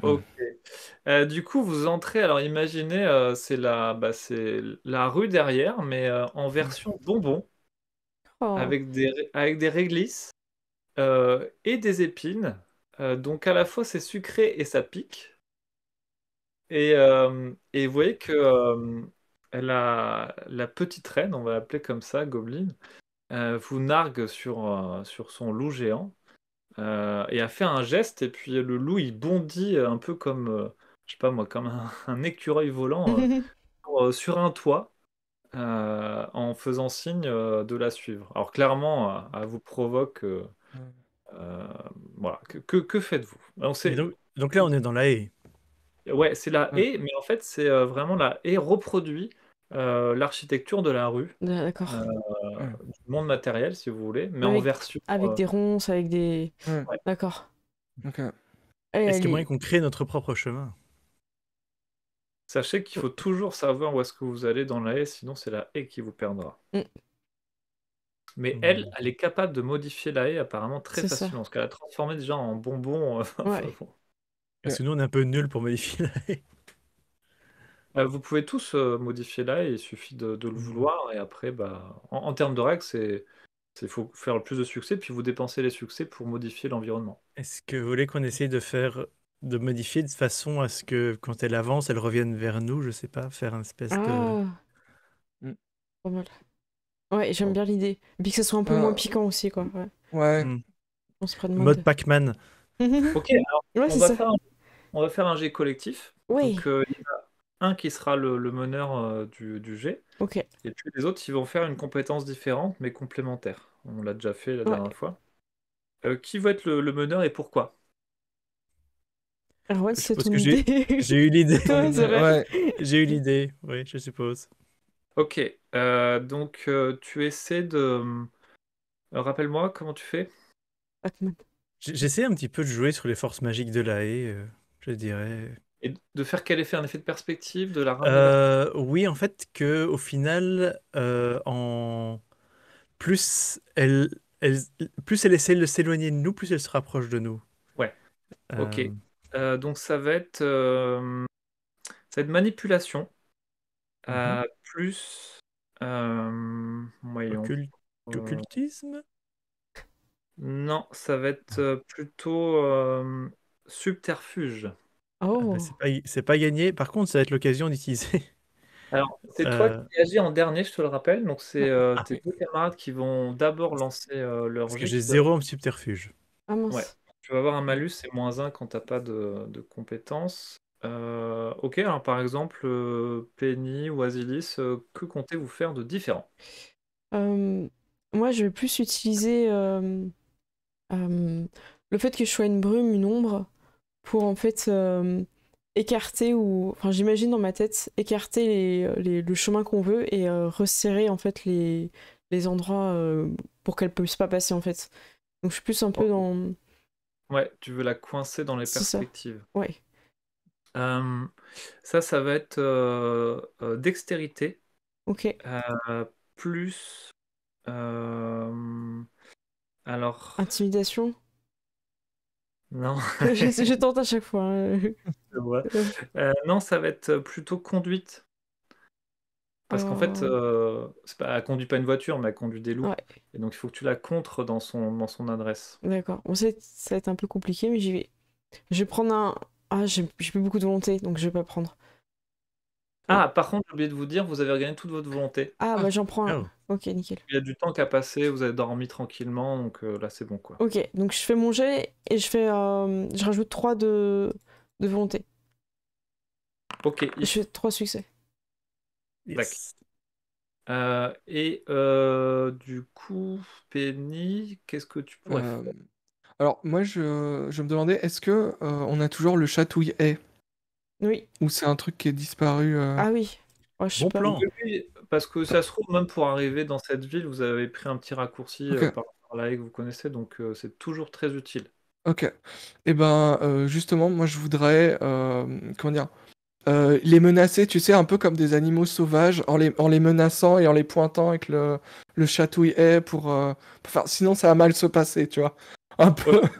Ok. Du coup, vous entrez. Alors, imaginez, c'est la rue derrière, mais en version bonbon, Oh. avec des réglisses et des épines. Donc, à la fois, c'est sucré et ça pique. Et vous voyez que la petite reine, on va l'appeler comme ça, Goblin, vous nargue sur son loup géant et a fait un geste. Et puis le loup, il bondit un peu comme, je sais pas moi, comme un écureuil volant sur un toit en faisant signe de la suivre. Alors clairement, elle vous provoque. Euh, voilà. Que faites-vous? Alors, Mais donc là, on est dans la haie. ouais, c'est la Ouais. haie, mais en fait, c'est vraiment la haie reproduit l'architecture de la rue, D'accord. du monde matériel, si vous voulez, mais en Avec, version. avec des ronces, avec des. Ouais. D'accord. Ok. Est-ce qu'il y a moyen qu'on crée notre propre chemin? Sachez qu'il faut toujours savoir où est-ce que vous allez dans la haie, sinon c'est la haie qui vous perdra. Mm. Mais elle est capable de modifier la haie apparemment très C'est ça. facilement, parce qu'elle a transformé déjà en bonbon. Ouais. Bon. Parce que nous, on est un peu nuls pour modifier la haie. Vous pouvez tous modifier la haie, il suffit de le vouloir, et après, bah, en termes de règles, il faut faire le plus de succès, puis vous dépensez les succès pour modifier l'environnement. Est-ce que vous voulez qu'on essaye de modifier de façon à ce que quand elle avance, elle revienne vers nous, je sais pas, faire une espèce de... Ah. Mm. Pas mal. Ouais, j'aime bien l'idée. Et puis que ça soit un peu moins piquant aussi, quoi. Ouais. Ouais. On se prend de Mode Pac-Man. Ok, alors Ouais, on c'est va ça. on va faire un jet collectif. Oui. Donc il y en a un qui sera le meneur du jet, Ok. et puis les autres, ils vont faire une compétence différente, mais complémentaire. On l'a déjà fait la dernière fois. Qui va être le meneur et pourquoi? Alors ouais, Je c'est suppose ton que j'ai idée. j'ai eu l'idée. Ouais, c'est vrai. Ouais. J'ai eu l'idée, oui, je suppose. Ok, donc tu essaies de... rappelle-moi comment tu fais? Pac-Man. J'essaie un petit peu de jouer sur les forces magiques de la haie, je dirais. Et de faire quel effet? Un effet de perspective, de la ramener vers... Oui, en fait, que au final, en plus elle, plus elle essaie de s'éloigner de nous, plus elle se rapproche de nous. Ouais, ok. Euh, Donc ça va être manipulation, mhm. plus... voyons. Occult- Euh, Occultisme? non, ça va être plutôt subterfuge. Ah bah, Oh. c'est pas gagné. Par contre, ça va être l'occasion d'utiliser. Alors, c'est toi euh, qui agis en dernier, je te le rappelle. Donc, c'est ah tes oui, deux camarades qui vont d'abord lancer leur parce que jet. j'ai 0 en subterfuge. Ah Ouais. mince. Tu vas avoir un malus, c'est -1 quand t'as pas de compétences. Ok, alors par exemple, Penny ou Asilis, que comptez-vous faire de différent? Euh, Moi, je vais plus utiliser euh, le fait que je sois une brume, une ombre, pour en fait écarter ou... Enfin, j'imagine dans ma tête, écarter le chemin qu'on veut et resserrer en fait les endroits pour qu'elle puisse pas passer en fait. Donc je suis plus un peu Oh, dans... ouais, tu veux la coincer dans les C'est ça, perspectives. ouais. Euh, ça va être dextérité, Ok. plus... alors... Intimidation. Non. Je tente à chaque fois, hein. Je vois. Euh, Non, ça va être plutôt conduite. Parce qu'en fait, euh, elle conduit pas une voiture, mais elle conduit des loups. ouais, Et donc, il faut que tu la contres dans son adresse. d'accord. Bon, ça va être un peu compliqué, mais j'y vais. Je vais prendre un... Ah, j'ai plus beaucoup de volonté, donc je vais pas prendre. Ah, par contre, j'ai oublié de vous dire, vous avez regagné toute votre volonté. Ah, bah j'en prends un. Oh. Ok, nickel. Il y a du temps qu'à passer, vous avez dormi tranquillement, donc là, c'est bon, quoi. Ok, donc je fais mon jet et je rajoute 3 de volonté. Ok, Je fais 3 succès. d'accord. Yes. Et du coup, Penny, qu'est-ce que tu pourrais Euh, faire? alors, moi, je me demandais, est-ce que on a toujours le chatouille-haie Oui. ou c'est un truc qui est disparu Ah oui. Oh, je sais Bon pas. Oui, plan. oui, parce que ça se trouve, même pour arriver dans cette ville, vous avez pris un petit raccourci Ok, par la haie que vous connaissez, donc c'est toujours très utile. ok. Et ben, justement, moi, je voudrais, comment dire, les menacer, tu sais, un peu comme des animaux sauvages, en les menaçant et en les pointant avec le chatouille-haie pour faire... Sinon, ça va mal se passer, tu vois. Un peu. Ok.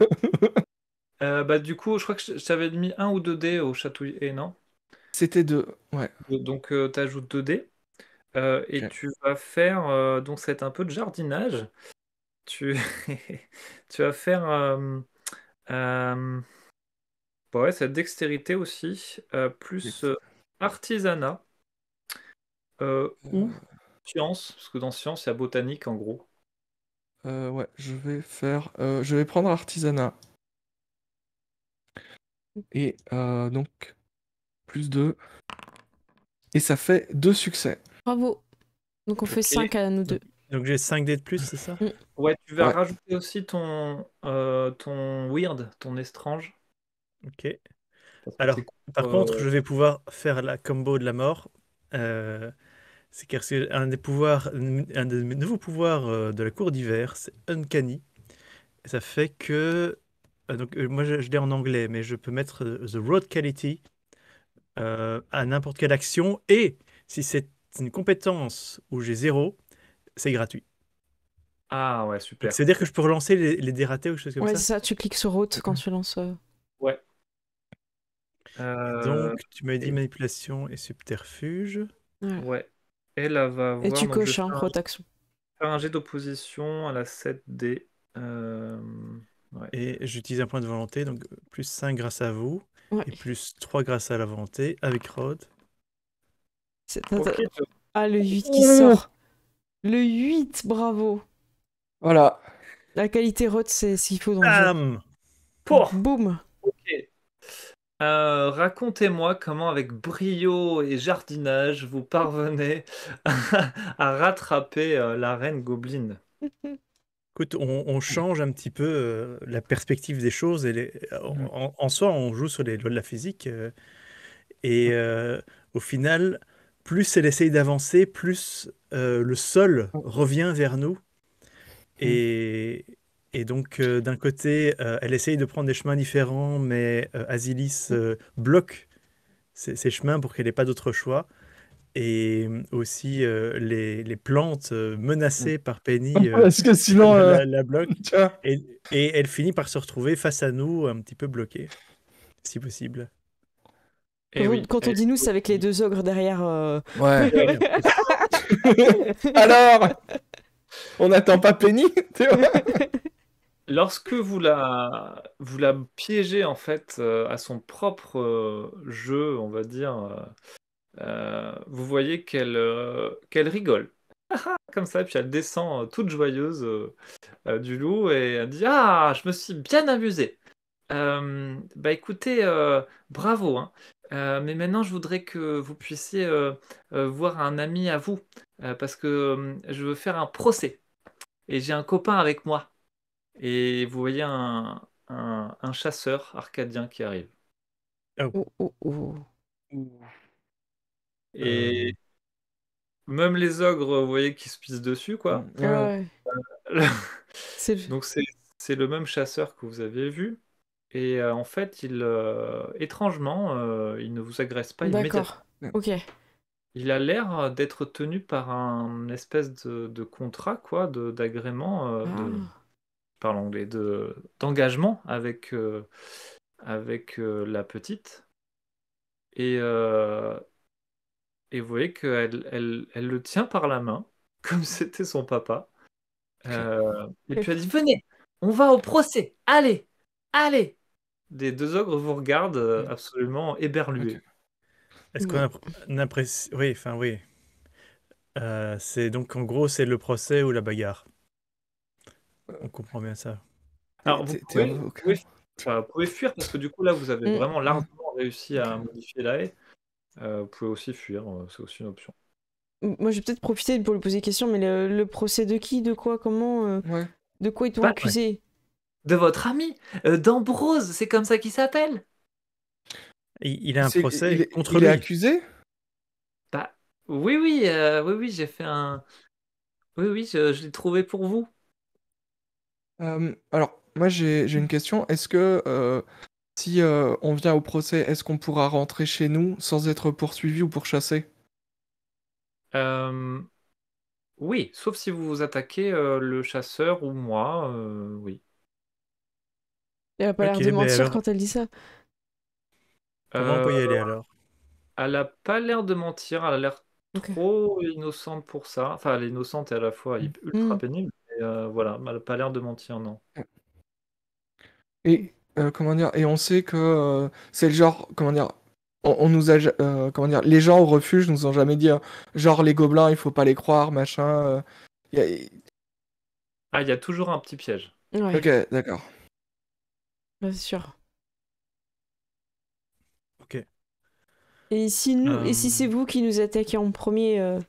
Bah, du coup, je crois que je t'avais mis 1 ou 2 dés au chatouille, non? C'était deux. Ouais. Donc, tu ajoutes 2 dés. Et Ok. tu vas faire, donc c'est un peu de jardinage. Tu, tu vas faire euh, bah ouais, cette dextérité aussi, plus artisanat ou Euh, science, parce que dans science, il y a botanique en gros. ouais, je vais prendre artisanat. Et donc, plus deux. Et ça fait deux succès. Bravo. Donc on fait Ok. 5 à nous Donc, deux. donc j'ai 5 dés de plus, c'est ça? Mm. Ouais, tu vas Ouais. rajouter aussi ton weird, ton étrange, Ok. parce que c'est Alors, contre. par contre, je vais pouvoir faire la combo de la mort. Euh, c'est car c'est un des nouveaux pouvoirs de la cour d'hiver, c'est Uncanny. Ça fait que, moi je l'ai en anglais, mais je peux mettre The Road Quality à n'importe quelle action. Et si c'est une compétence où j'ai 0, c'est gratuit. Ah ouais, Donc super. c'est-à-dire que je peux relancer les dés ratés ou quelque chose comme Ouais, ça. c'est ça. Tu cliques sur Route quand tu lances. Ouais. Euh, Donc tu m'as dit et, manipulation et subterfuge. Ouais. ouais. Elle va Et voir, tu donc je vais coches, hein, Route action. faire un jet d'opposition à la 7D. Euh, ouais. Et j'utilise un point de volonté, donc plus 5 grâce à vous, Ouais. et plus 3 grâce à la volonté, avec Rod. Ok. Ah, le 8 qui Ouh. sort. Le 8, bravo. Voilà. La qualité Route, c'est ce qu'il faut dans le jeu. Bam! Pouah. Boum. Ok. Racontez-moi comment, avec brio et jardinage, vous parvenez à rattraper la reine Gobeline. Écoute, on change un petit peu la perspective des choses. En soi, on joue sur les lois de la physique. Et au final, plus elle essaye d'avancer, plus le sol revient vers nous. Et, et donc, d'un côté, elle essaye de prendre des chemins différents, mais Asilis bloque ces chemins pour qu'elle n'ait pas d'autre choix. Et aussi, les plantes menacées par Penny Parce que sinon, la bloquent. tu vois. Et elle finit par se retrouver face à nous, un petit peu bloquée, si possible. Et oui. Quand on dit nous, c'est avec les deux ogres derrière. Ouais. Alors, on n'attend pas Penny, tu vois. Lorsque vous la piégez en fait à son propre jeu, on va dire, vous voyez qu'elle rigole. Comme ça, et puis elle descend toute joyeuse du loup et elle dit: Ah, je me suis bien amusée. Bah écoutez, bravo, hein. Mais maintenant, je voudrais que vous puissiez voir un ami à vous, parce que je veux faire un procès. Et j'ai un copain avec moi. Et vous voyez un chasseur arcadien qui arrive. Oh, oh, oh. Et même les ogres, vous voyez, qui se pissent dessus, quoi. Ouais. C'est le- Donc c'est le même chasseur que vous avez vu. Et en fait, étrangement, il ne vous agresse pas immédiatement. D'accord. Ok. Il a l'air d'être tenu par un espèce de contrat, quoi, d'agrément, Ah. par l'anglais, d'engagement avec la petite. Et, et vous voyez elle le tient par la main, comme c'était son papa. Et puis elle dit: Venez, on va au procès. Allez, allez. Les deux ogres vous regardent absolument éberlués. Est-ce qu'on a l'impression... Oui, enfin oui. C'est donc en gros, c'est le procès ou la bagarre. On comprend bien ça. Alors vous T'es pouvez, vous pouvez fuir parce que du coup là vous avez vraiment largement réussi à modifier la haie. Vous pouvez aussi fuir, c'est aussi une option. Moi, je vais peut-être profiter pour lui poser des questions, mais le procès de qui? De quoi? Comment? De quoi ils t'ont accusé? De votre ami, d'Ambrose, c'est comme ça qu'il s'appelle. Il a un procès contre lui. Il est accusé? Bah oui, oui, j'ai fait un... Oui, je l'ai trouvé pour vous. Alors, moi j'ai une question. Est-ce que si on vient au procès, est-ce qu'on pourra rentrer chez nous sans être poursuivi ou pourchassé? Oui, sauf si vous vous attaquez le chasseur ou moi, oui. Elle a pas l'air de mais mentir alors, quand elle dit ça. comment on peut y aller alors? Elle a pas l'air de mentir, elle a l'air trop innocente pour ça. Enfin, elle est innocente et à la fois ultra pénible. Mais voilà, elle a pas l'air de mentir, non. Et comment dire? Et on sait que c'est le genre, comment dire? On nous a, comment dire? Les gens au refuge nous ont jamais dit, genre les gobelins, il faut pas les croire, machin. y a- Ah, il y a toujours un petit piège. Ouais, Ok, d'accord. c'est sûr. Ok. Et si c'est vous qui nous attaquez en premier?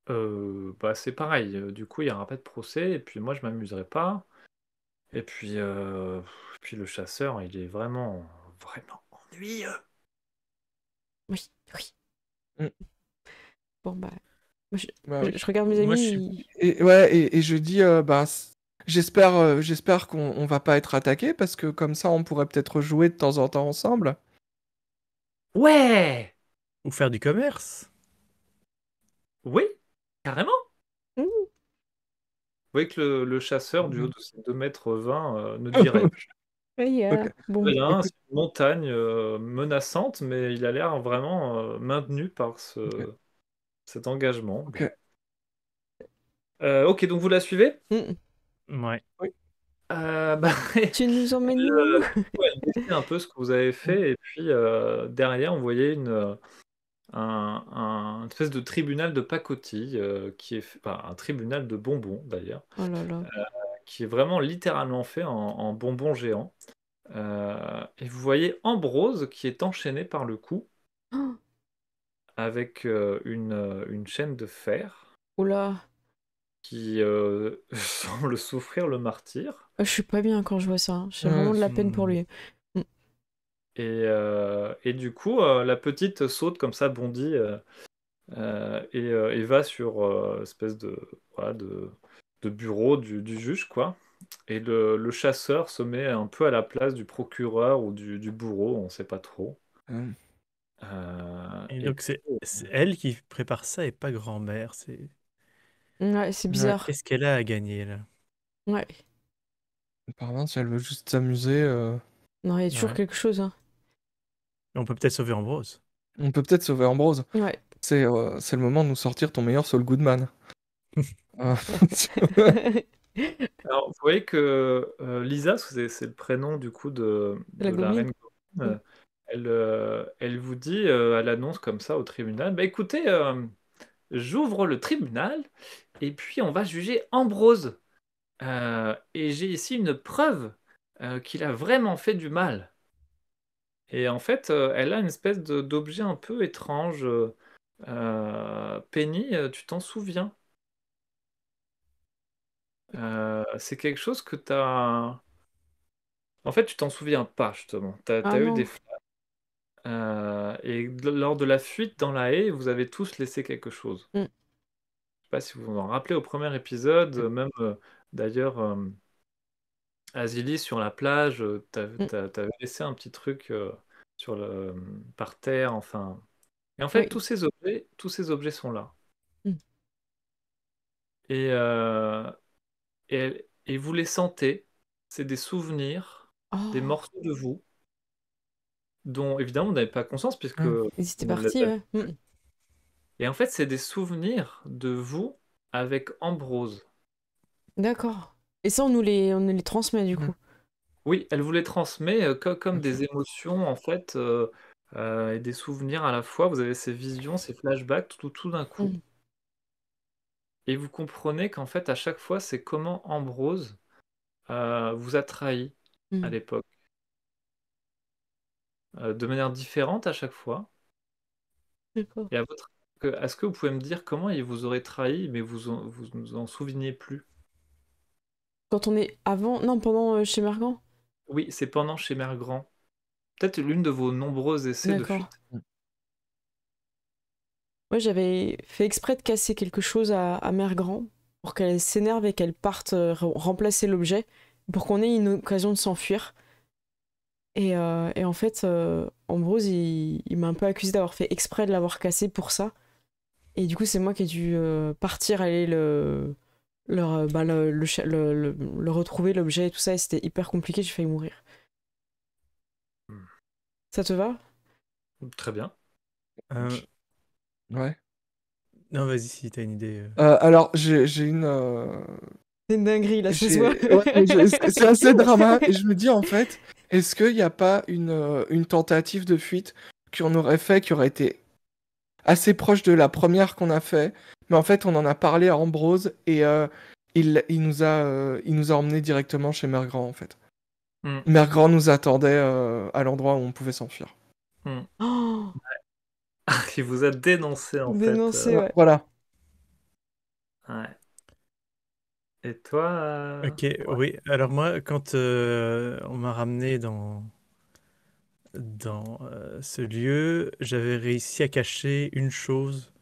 Bah, c'est pareil. Du coup, il n'y aura pas de procès. Et puis moi, je m'amuserai pas. Et puis le chasseur, il est vraiment, vraiment ennuyeux. Oui. Mm. Bon, bah. Je oui. regarde mes Moi, amis. Et je dis, j'espère qu'on va pas être attaqué parce que comme ça, on pourrait peut-être jouer de temps en temps ensemble. Ouais! Ou faire du commerce. Oui, carrément. Mmh. Vous voyez que le chasseur, du haut de ses 2,20 m, ne dit rien. Bon. Rien, c'est une montagne menaçante, mais il a l'air vraiment maintenu par cet engagement. Ok. Ok, donc vous la suivez? Ouais. Bah, Tu nous emmènes où? elle décrit un peu ce que vous avez fait, et puis derrière, on voyait un espèce de tribunal de pacotille, qui est enfin, un tribunal de bonbons d'ailleurs, Oh là là. qui est vraiment littéralement fait en bonbons géants. Et vous voyez Ambrose qui est enchaîné par le cou Oh, avec une chaîne de fer oula. qui semble souffrir le martyr. Je suis pas bien quand je vois ça. J'ai vraiment de la peine pour lui. Et du coup, la petite saute comme ça, bondit et va sur espèce voilà, de bureau du juge, quoi. Et le chasseur se met un peu à la place du procureur ou du bourreau, on sait pas trop. Hum. Et Et donc, puis, c'est elle qui prépare ça et pas grand-mère. Ouais, c'est Ouais. bizarre. Qu'est-ce qu'elle a à gagner, là? Ouais. Apparemment, si elle veut juste s'amuser, Non, il y a toujours Ouais. quelque chose. Hein. On peut peut-être sauver Ambrose. on peut peut-être sauver Ambrose. Ouais. C'est le moment de nous sortir ton meilleur Saul Goodman. Euh, alors, vous voyez que Lisa, c'est le prénom du coup La de la gobine. reine Goblin, elle vous dit à l'annonce comme ça au tribunal, bah écoutez, j'ouvre le tribunal et puis on va juger Ambrose. Et j'ai ici une preuve qu'il a vraiment fait du mal. Et en fait, elle a une espèce d'objet un peu étrange. Penny, tu t'en souviens? C'est quelque chose que t'as. En fait, tu t'en souviens pas, justement. T'as Ah eu des non. flashs. Et lors de la fuite dans la haie, vous avez tous laissé quelque chose. Mm. Je sais pas si vous vous en rappelez au premier épisode, même d'ailleurs, Azilis sur la plage, Mm. t'avais laissé un petit truc par terre, enfin. Et en fait, Oui. tous ces objets sont là. Mm. Et, et vous les sentez, c'est des souvenirs, des Oh. morceaux de vous, dont évidemment vous n'avez pas conscience puisque Hum. vous Ils étaient ne l'avez partis, pas ouais. vu. Et en fait, c'est des souvenirs de vous avec Ambrose. D'accord. Et ça, on nous les transmet, du coup. Oui, elle vous les transmet comme Ok. des émotions en fait et des souvenirs à la fois. Vous avez ces visions, ces flashbacks tout d'un coup. Mm. Et vous comprenez qu'en fait, à chaque fois, c'est comment Ambrose vous a trahi à Mm. l'époque. De manière différente à chaque fois. D'accord. Et est-ce que vous pouvez me dire comment il vous aurait trahi, mais vous ne en souveniez plus? Quand on est avant... Non, pendant chez Mergan. Oui, c'est pendant chez Mère Grand. Peut-être l'une de vos nombreux essais de D'accord. fuite. Ouais, j'avais fait exprès de casser quelque chose à Mère Grand pour qu'elle s'énerve et qu'elle parte remplacer l'objet pour qu'on ait une occasion de s'enfuir. Et en fait, Ambrose, il m'a un peu accusé d'avoir fait exprès de l'avoir cassé pour ça. Et du coup, c'est moi qui ai dû partir, aller le retrouver, l'objet et tout ça. Et c'était hyper compliqué, j'ai failli mourir. Hmm. Ça te va? Très bien. Euh, Ouais. Non, vas-y, si t'as une idée. Alors, j'ai une. C'est une dinguerie, là, ça se voit. Ouais, c'est assez drama. Et je me dis, en fait, est-ce qu'il n'y a pas une tentative de fuite qu'on aurait fait, qui aurait été assez proche de la première qu'on a fait, mais en fait, on en a parlé à Ambrose et il nous a emmenés directement chez Mère Grand, en fait. Hmm. Mère Grand nous attendait à l'endroit où on pouvait s'enfuir. Hmm. Oh, Il vous a dénoncé en fait. dénoncé, ouais. Voilà. Ouais. Et toi Ok, ouais. oui. Alors moi, quand on m'a ramené dans ce lieu, j'avais réussi à cacher une chose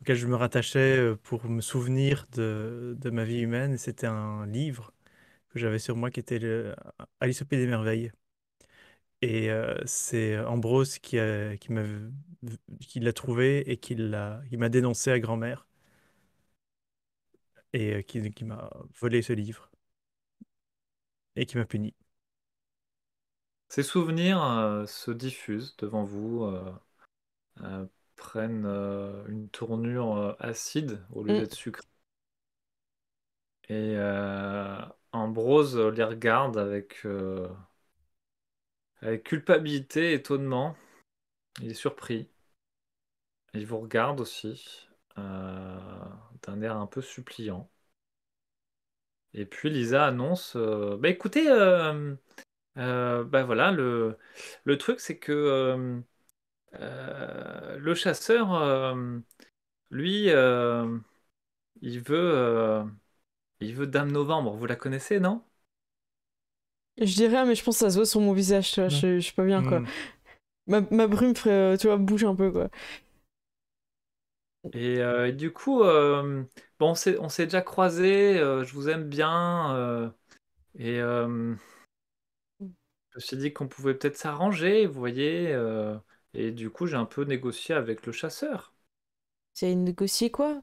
auquel je me rattachais pour me souvenir de ma vie humaine. Et c'était un livre que j'avais sur moi qui était Alice au Pays des Merveilles. Et c'est Ambrose qui l'a trouvé et qui m'a dénoncé à grand-mère et qui m'a volé ce livre et qui m'a puni. Ces souvenirs se diffusent devant vous, euh, prennent une tournure acide au lieu Mm. d'être sucrée. Et Ambrose les regarde avec culpabilité, étonnement. Il est surpris. Il vous regarde aussi, d'un air un peu suppliant. Et puis Lisa annonce, bah écoutez, bah voilà, le truc c'est que le chasseur, lui, il veut, euh, il veut Dame Novembre. Vous la connaissez, non? Je dirais, mais je pense que ça se voit sur mon visage, tu vois, Ouais. je suis pas bien, quoi. Hmm. Ma brume ferait, tu vois, bouge un peu, quoi. Et du coup, bon, on s'est déjà croisés, je vous aime bien, et je me suis dit qu'on pouvait peut-être s'arranger, vous voyez, et du coup, j'ai un peu négocié avec le chasseur. C'est négocier quoi?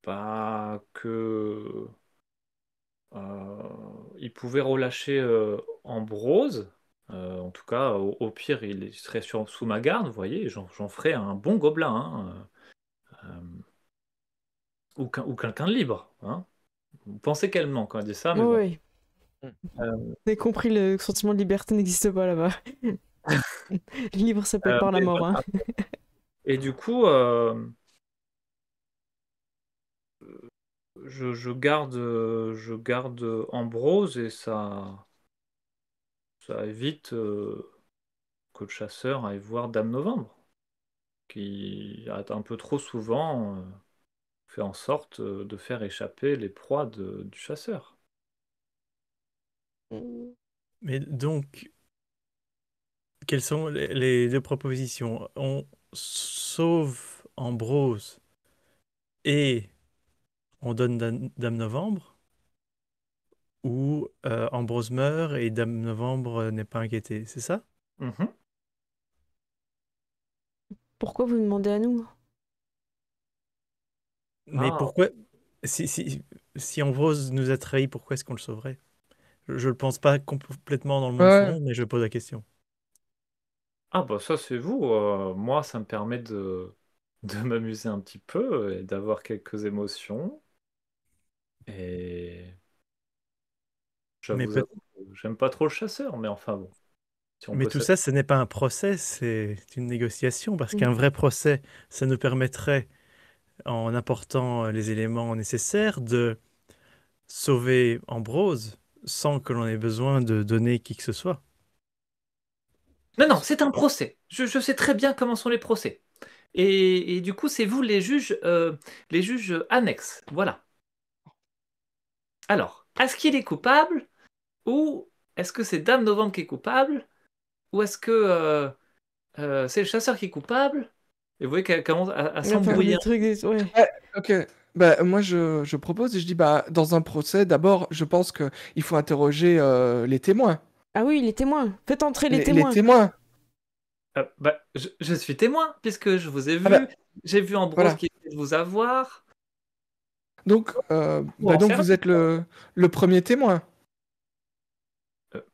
Pas que il pouvait relâcher Ambrose. En tout cas, au pire, il serait sous ma garde, vous voyez, j'en ferais un bon gobelin, hein, ou quelqu'un de libre. Hein. Vous pensez qu'elle ment quand elle dit ça, mais bon. Oui, Mm. vous avez compris, le sentiment de liberté n'existe pas là-bas. Libre, ça peut être par la Mais mort, hein. voilà. Et du coup, je garde Ambrose et ça évite que le chasseur aille voir Dame Novembre, qui a un peu trop souvent fait en sorte de faire échapper les proies du chasseur. Mais donc, quelles sont les deux propositions? On sauve Ambrose et on donne Dame Novembre, ou Ambrose meurt et Dame Novembre n'est pas inquiétée, c'est ça? Mhm. Pourquoi vous demandez à nous? Mais Ah, pourquoi, si Ambrose nous a trahis, pourquoi est-ce qu'on le sauverait? Je le pense pas complètement dans le monde Ouais. fond, mais je pose la question. bah ça c'est vous. Moi, ça me permet de m'amuser un petit peu et d'avoir quelques émotions. Et Mais, j'avoue, j'aime pas trop le chasseur, mais enfin bon, si on mais peut tout s'être. ça, ce n'est pas un procès, c'est une négociation, parce Mm. qu'un vrai procès, ça nous permettrait, en apportant les éléments nécessaires, de sauver Ambrose sans que l'on ait besoin de donner qui que ce soit. Non, non, c'est un procès. Je sais très bien comment sont les procès. Et du coup, c'est vous les juges annexes. Voilà. Alors, est-ce qu'il est coupable ou est-ce que c'est Dame Novembre qui est coupable ou est-ce que c'est le chasseur qui est coupable? Et vous voyez qu'elle commence à On va faire s'embrouiller. des trucs, ouais. Ouais, ok. Bah, moi, je propose et je dis, bah, dans un procès, d'abord, je pense que il faut interroger les témoins. Ah oui, les témoins. Faites entrer les Les témoins. témoins. Bah, je suis témoin puisque je vous ai Ah vu. bah, J'ai vu Ambrose voilà. qui essaie de vous avoir. Donc, Pour en donc servir. vous êtes le premier témoin.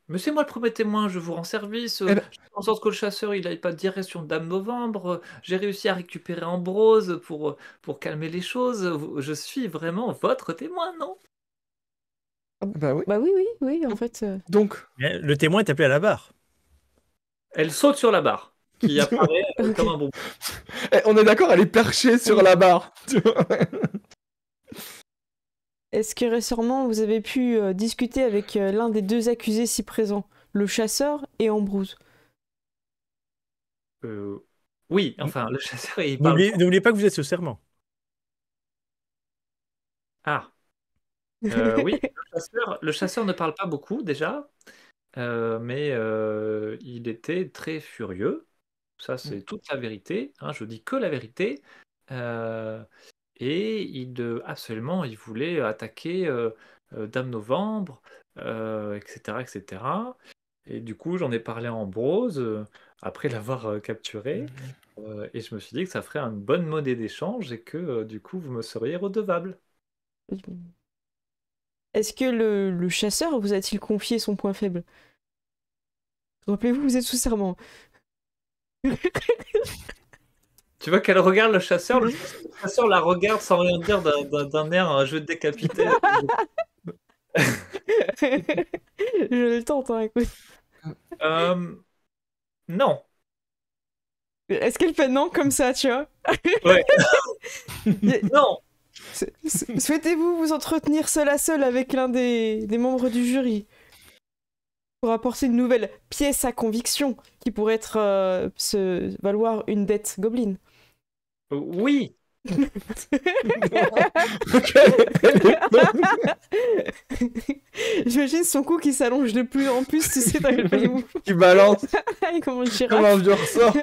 Mais c'est moi le premier témoin, je vous rends service. Eh ben, Je fais en sorte que le chasseur il n'aille pas direct sur Dame Novembre. J'ai réussi à récupérer Ambrose pour calmer les choses. Je suis vraiment votre témoin, non? bah oui. Bah oui, oui, oui, en fait. Donc, Mais le témoin est appelé à la barre. Elle saute sur la barre, qui apparaît Ok. comme un bonbon. on est d'accord, elle est perchée sur la barre. Tu vois. Est-ce que récemment vous avez pu discuter avec l'un des deux accusés si présents, le chasseur et Ambrose? Oui, enfin, le chasseur il parle pas. N'oubliez pas que vous êtes sous serment. Ah, oui, le chasseur ne parle pas beaucoup déjà, mais il était très furieux. Ça, c'est toute la vérité. Hein, je dis que la vérité. Euh, et absolument, il voulait attaquer Dame Novembre, etc., etc. Et du coup, j'en ai parlé à Ambrose après l'avoir capturé. Et je me suis dit que ça ferait une bonne monnaie d'échange et que du coup, vous me seriez redevable. Est-ce que le chasseur vous a-t-il confié son point faible? Rappelez-vous, vous êtes sous serment. Tu vois qu'elle regarde le chasseur la regarde sans rien dire d'un air, un jeu de décapité. Je le tente, hein, écoute. Non. Est-ce qu'elle fait non comme ça, tu vois? Ouais. Non. Souhaitez-vous vous entretenir seul à seul avec l'un des membres du jury pour apporter une nouvelle pièce à conviction qui pourrait se valoir une dette gobelin? Oui. Ok, elle est bonne. J'imagine son cou qui s'allonge de plus en plus, tu sais, t'arrives pas à y mou- Qui balance comme une comme girafe. un vieux ressort.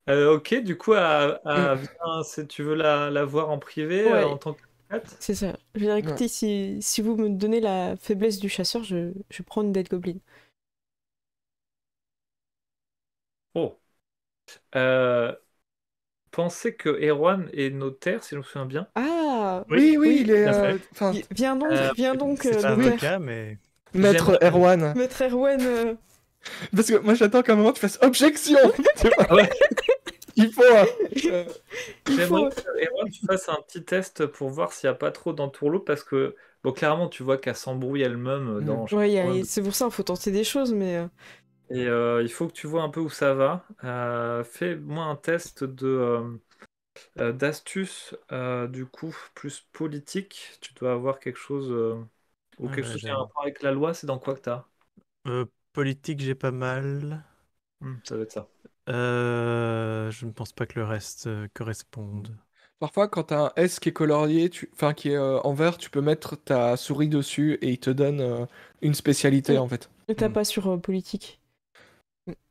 Ok, du coup, tu veux la voir en privé Ouais. en tant qu'avocate? C'est ça. Je vais dire, écoutez, si vous me donnez la faiblesse du chasseur, je prends une dead goblin. Oh. Pensez que Erwan est notaire, si je me souviens bien. Ah Oui, Oui, il est. tout à fait. Enfin, Viens donc, C'est un notaire. avocat, mais Maître J'aimerais- Erwan. Maître Erwan, Parce que moi, j'attends qu'à un moment tu fasses objection. Tu vois, Ah ouais. il faut. il J'aimerais faut... que Erwan tu fasses un petit test pour voir s'il n'y a pas trop d'entourloupe parce que, bon, clairement, tu vois qu'elle s'embrouille elle-même dans Ouais, chaque c'est pour ça, il faut tenter des choses, mais... Et il faut que tu vois un peu où ça va. Fais-moi un test d'astuce, du coup, plus politique. Tu dois avoir quelque chose ou quelque ouais, chose qui a un rapport avec la loi. C'est dans quoi que t'as? politique, j'ai pas mal. Ça doit être ça. Je ne pense pas que le reste corresponde. Parfois, quand t'as un S qui est colorié, enfin qui est en vert, tu peux mettre ta souris dessus et il te donne une spécialité en fait. Ne tape pas sur politique.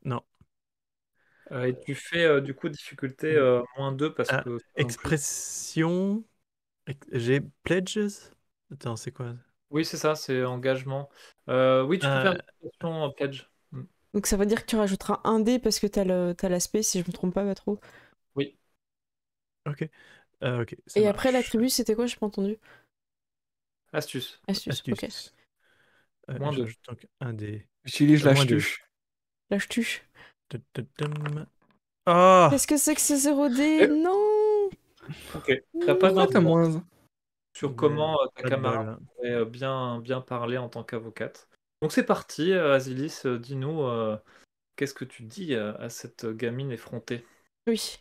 Non. Et tu fais du coup difficulté -2 parce Ah, que ça non plus. expression. J'ai pledges. Attends, c'est quoi? Oui, c'est ça, c'est engagement. Oui, tu peux faire une expression pledge. Donc ça veut dire que tu rajouteras un dé parce que t'as l'aspect, si je me trompe pas trop. Oui. Ok. Ok. Ça Et après, marche. l'attribut, c'était quoi? J'ai pas entendu. Astuce. Astuce, ok. Astuce. -2. J'ajoute donc un des. Utilise moins deux. l'astuce. Lâche-tu. Ah! Qu'est-ce que c'est que ce 0D? Non! Ok. T'as pas Pourquoi t'as d'infos moins sur comment ta Pas de camarade bol. pourrait bien parler en tant qu'avocate. Donc c'est parti, Asilis, dis-nous, qu'est-ce que tu dis à cette gamine effrontée? Oui.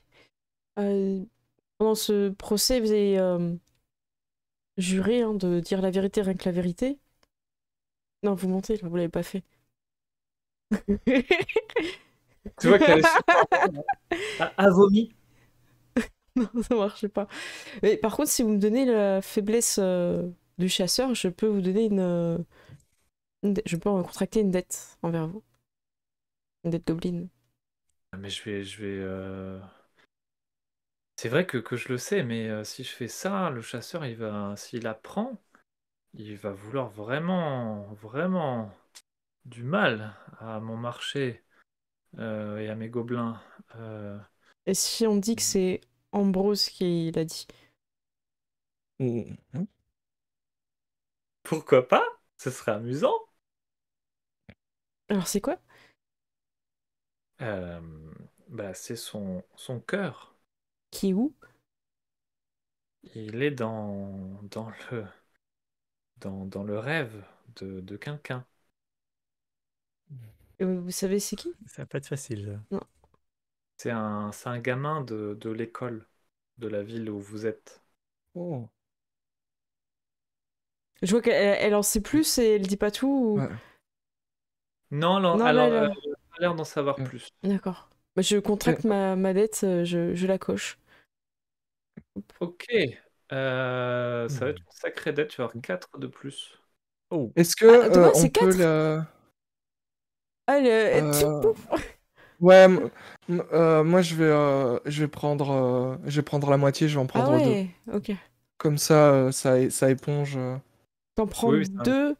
Pendant ce procès, vous avez juré de dire la vérité, rien que la vérité. Non, vous mentez, là, vous l'avez pas fait. Tu vois qu'elle est super a vomi. Non, ça marche pas. Mais par contre, si vous me donnez la faiblesse du chasseur, je peux vous donner je peux contracter une dette envers vous. Une dette goblin. Mais c'est vrai que je le sais, mais si je fais ça, le chasseur, s'il apprend, il va vouloir vraiment, vraiment du mal à mon marché et à mes gobelins. Et si on dit que c'est Ambrose qui l'a dit? Pourquoi pas? Ce serait amusant. Alors c'est quoi? C'est son cœur. Qui est où? Il est dans le rêve de quelqu'un. Vous savez c'est qui? Ça va pas être facile. Non. C'est un gamin de l'école, de la ville où vous êtes. Oh. Je vois qu'elle en sait plus et elle dit pas tout. Ou... Ouais. Non, Non, elle là, a là. l'air d'en savoir plus. D'accord. Bah, je contracte ma dette, je la coche. Ok. Ça va être une sacrée dette, tu vas avoir 4 de plus. Oh. Est-ce que Ah, dommage, on c'est peut 4. la... Elle, Ouais, moi je vais prendre la moitié, je vais en Ah prendre deux. ouais, ok. Comme ça éponge. T'en prends Oui, c'est un 2.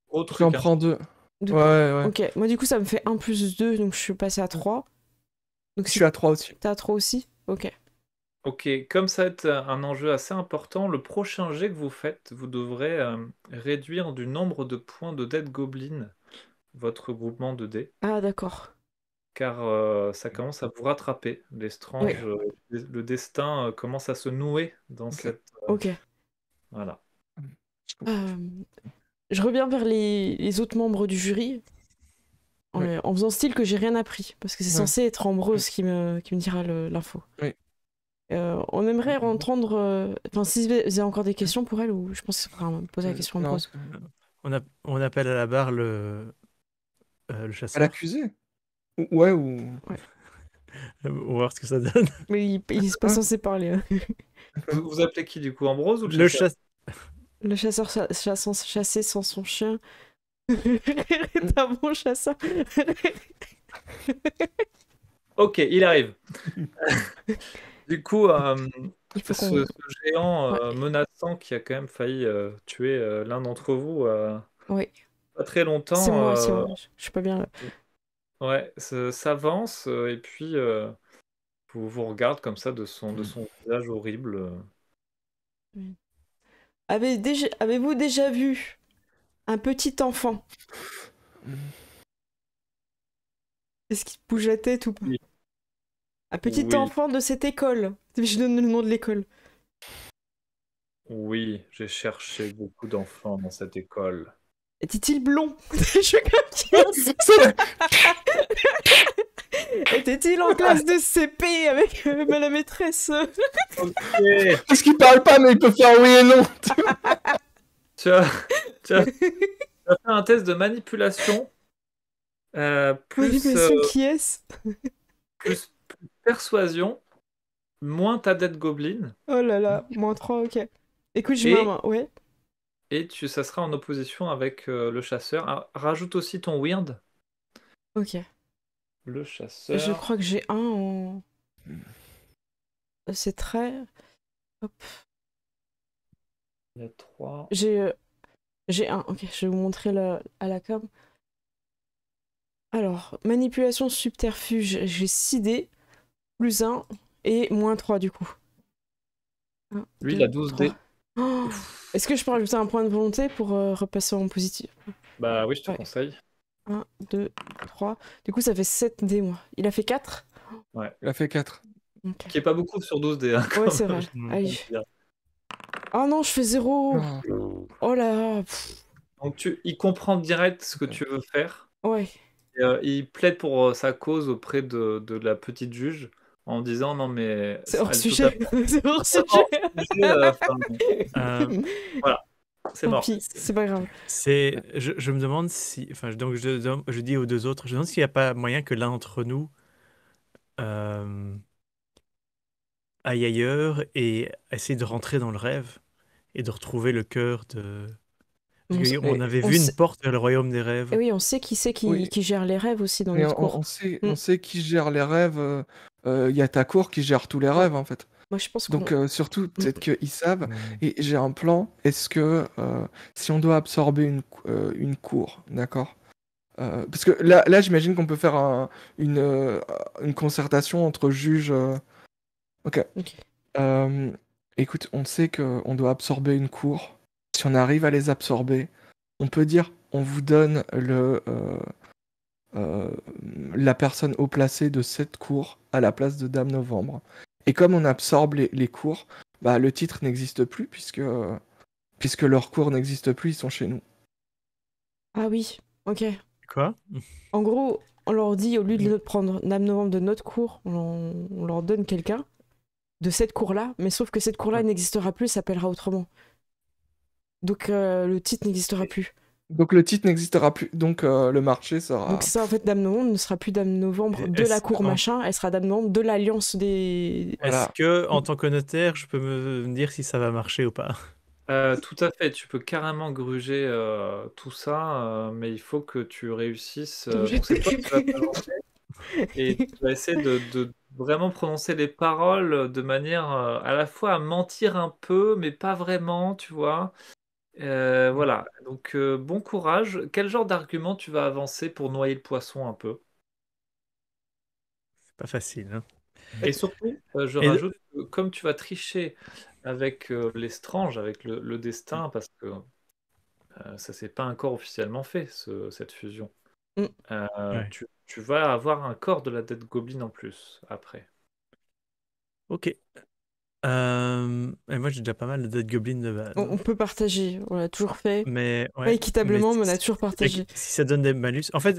gros J'en truc. prends deux. Du Ouais. Ok, moi du coup ça me fait 1 plus 2, donc je suis passé à 3. Donc Je suis à 3 aussi. t'es à 3 aussi? Ok. Ok, comme ça va être un enjeu assez important, le prochain jet que vous faites, vous devrez réduire du nombre de points de dette Goblin votre groupement de dés, Ah d'accord. car ça commence à vous rattraper. Ouais. Le destin commence à se nouer dans Ok. cette... Ok. Voilà. Je reviens vers les autres membres du jury en faisant style que j'ai rien appris, parce que c'est censé être Ambrose qui me dira l'info. Oui. On aimerait entendre... Enfin, si vous avez encore des questions pour elle, ou je pense qu'il faudra poser la question à Ambrose. On appelle à la barre le À chasseur. l'accusé? Ouais, ou... Ouais. On va voir ce que ça donne. Mais il est pas censé parler. Hein. Vous appelez qui du coup, Ambrose ou le Le chasseur? chasse... Le chasseur chassé sans son chien. est un bon chasseur. Ok, il arrive. Du coup, Il faut ce géant Ouais. menaçant qui a quand même failli tuer l'un d'entre vous Oui, pas très longtemps, c'est moi, c'est moi. Je suis pas bien là. ouais, s'avance et puis vous regarde comme ça de son visage horrible. Avez-vous déjà vu un petit enfant? Est-ce qu'il bouge la tête ou pas? Oui. Un petit Oui. enfant de cette école. Je donne le nom de l'école. Oui, j'ai cherché beaucoup d'enfants dans cette école. Était-il blond? Je suis comme qui? Était-il en classe de CP avec la maîtresse? Ok, Parce qu'il parle pas, mais il peut faire oui et non. tu as fait un test de manipulation. Plus Manipulation, qui est-ce? plus persuasion, moins ta dette gobelin, Oh là là, -3, ok. Écoute, je Et- mets un main, ouais. et ça sera en opposition avec le chasseur. Ah, rajoute aussi ton weird. Ok. Le chasseur. Je crois que j'ai un en... C'est très... Hop. Il y a 3. J'ai un, ok, je vais vous montrer à la com. Alors, manipulation subterfuge, j'ai 6 dés, plus 1 et -3 du coup. Lui, il a 12 dés. Oh, est-ce que je peux rajouter un point de volonté pour repasser en positif? Bah oui, je te Ouais. conseille. 1, 2, 3. Du coup, ça fait 7 dés, moi. Il a fait 4? Il a fait 4. Ok. Qui est pas beaucoup sur 12 dés. Hein, Ouais, quand c'est même, vrai. je Mm. Aïe. peux dire. Oh non, je fais 0. Oh. Oh là. Donc il comprend direct ce que tu veux faire. Ouais. Et, il plaide pour sa cause auprès de la petite juge en disant non mais C'est hors elle sujet. C'est hors sujet. Voilà, c'est Tant mort. pis, c'est pas grave. Je me demande si... Enfin, donc je dis aux deux autres, je me demande s'il n'y a pas moyen que l'un d'entre nous aille ailleurs et essayer de rentrer dans le rêve et de retrouver le cœur de... Parce qu'on avait vu une porte vers le royaume des rêves. Et oui, on sait qui c'est Oui. qui gère les rêves aussi dans Mais notre cours. on sait qui gère les rêves. Il y a ta cour qui gère tous les rêves, en fait. Moi, je pense Donc, surtout, peut-être qu'ils savent. Mm. Et j'ai un plan. Est-ce que si on doit absorber une cour, d'accord? Parce que là j'imagine qu'on peut faire une concertation entre juges. Ok. Ok. Écoute, on sait qu'on doit absorber une cour. Si on arrive à les absorber, on peut dire on vous donne la personne haut placée de cette cour à la place de Dame Novembre. Et comme on absorbe les cours, bah, le titre n'existe plus puisque leur cours n'existe plus, ils sont chez nous. Ah oui, ok. Quoi? En gros, on leur dit, au lieu de prendre Dame Novembre de notre cour, on leur donne quelqu'un de cette cour-là, mais sauf que cette cour-là n'existera plus, s'appellera autrement. Donc le titre n'existera plus. Donc le titre n'existera plus, donc le marché sera... Donc ça, en fait, Dame Novembre ne sera plus Dame Novembre de la cour machin, elle sera Dame Novembre de l'alliance des... Est-ce que, en tant que notaire, je peux me dire si ça va marcher ou pas? Tout à fait, tu peux carrément gruger tout ça, mais il faut que tu réussisses. Donc c'est toi qui vas t'avancer et tu vas essayer de vraiment prononcer les paroles de manière à la fois à mentir un peu, mais pas vraiment, tu vois. Voilà, donc bon courage. Quel genre d'argument tu vas avancer pour noyer le poisson un peu? C'est pas facile, hein. Et surtout, je rajoute que comme tu vas tricher avec l'estrange, avec le destin, parce que ça s'est pas encore officiellement fait, cette fusion. Ouais. Tu vas avoir un corps de la dette Goblin en plus, après. Ok. Et moi, j'ai déjà pas mal de Dead Goblin de base. On peut partager, on l'a toujours fait. Mais, Pas équitablement, mais on a toujours partagé. Si ça donne des malus... En fait,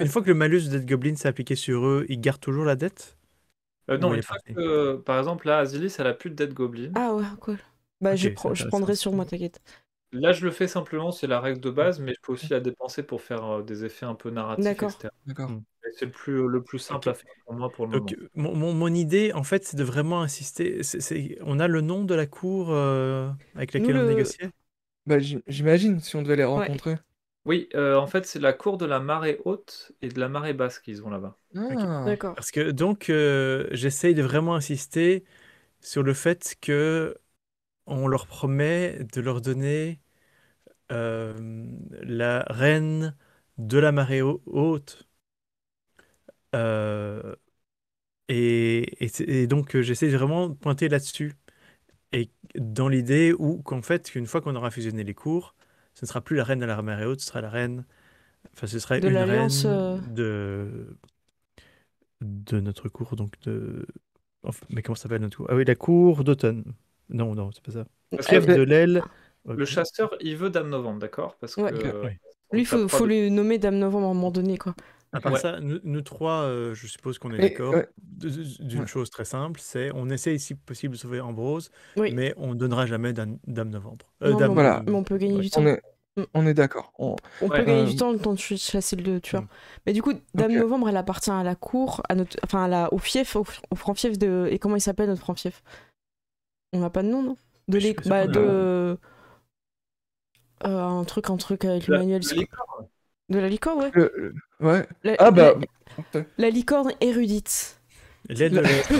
une fois que le malus de Dead Goblin s'est appliqué sur eux, ils gardent toujours la dette? Non, Ou elle une est fois partie? que, par exemple, là, Azilis, elle a plus de dette Goblin. Ah ouais, cool. Bah Ok, je c'est intéressant. prendrai sur moi, t'inquiète. Là, je le fais simplement, c'est la règle de base, mais je peux aussi la dépenser pour faire des effets un peu narratifs, D'accord. etc. D'accord. Et c'est le plus simple à faire pour moi pour le moment. Donc, mon idée, en fait, c'est de vraiment insister. On a le nom de la cour avec laquelle on négociait? Bah, j'imagine, si on devait les rencontrer. Oui, en fait, c'est la cour de la marée haute et de la marée basse qu'ils ont là-bas. Ah, D'accord. Parce que donc, j'essaye de vraiment insister sur le fait que on leur promet de leur donner la reine de la marée haute. Euh, et donc, j'essaie vraiment de pointer là-dessus. Et dans l'idée où, qu'en fait, qu'une fois qu'on aura fusionné les cours, ce ne sera plus la reine de la marée haute, ce sera la reine. Enfin, ce sera De une l'Alliance. reine de notre cour, donc de. Mais comment ça s'appelle notre cour? Ah oui, la cour d'automne. Non, non, c'est pas ça. Parce Fief que de l'aile. le chasseur, il veut Dame Novembre, d'accord? Parce Ouais. que Ouais. Lui, il faut lui nommer Dame Novembre à un moment donné, quoi. À part Ouais. ça, nous trois, je suppose qu'on est Mais, d'accord ouais. d'une Ouais. chose très simple, c'est on essaye si possible de sauver Ambrose, Oui. mais on ne donnera jamais Dame Novembre. Non, Dame, Voilà. mais on peut gagner ouais. du temps. On est d'accord. On peut gagner du Euh, temps le temps de chasser le tueur. Mm. Mais du coup, Dame Ok. Novembre, elle appartient à la cour, au fief, au franc-fief de. Et comment il s'appelle notre franc-fief? On n'a pas de nom, non? Je suis pas sûr qu'on a- Un truc avec le La- manuel. la licorne. De la licorne, ouais. Ouais. La, Ah bah, la licorne érudite. L'aile de l'être.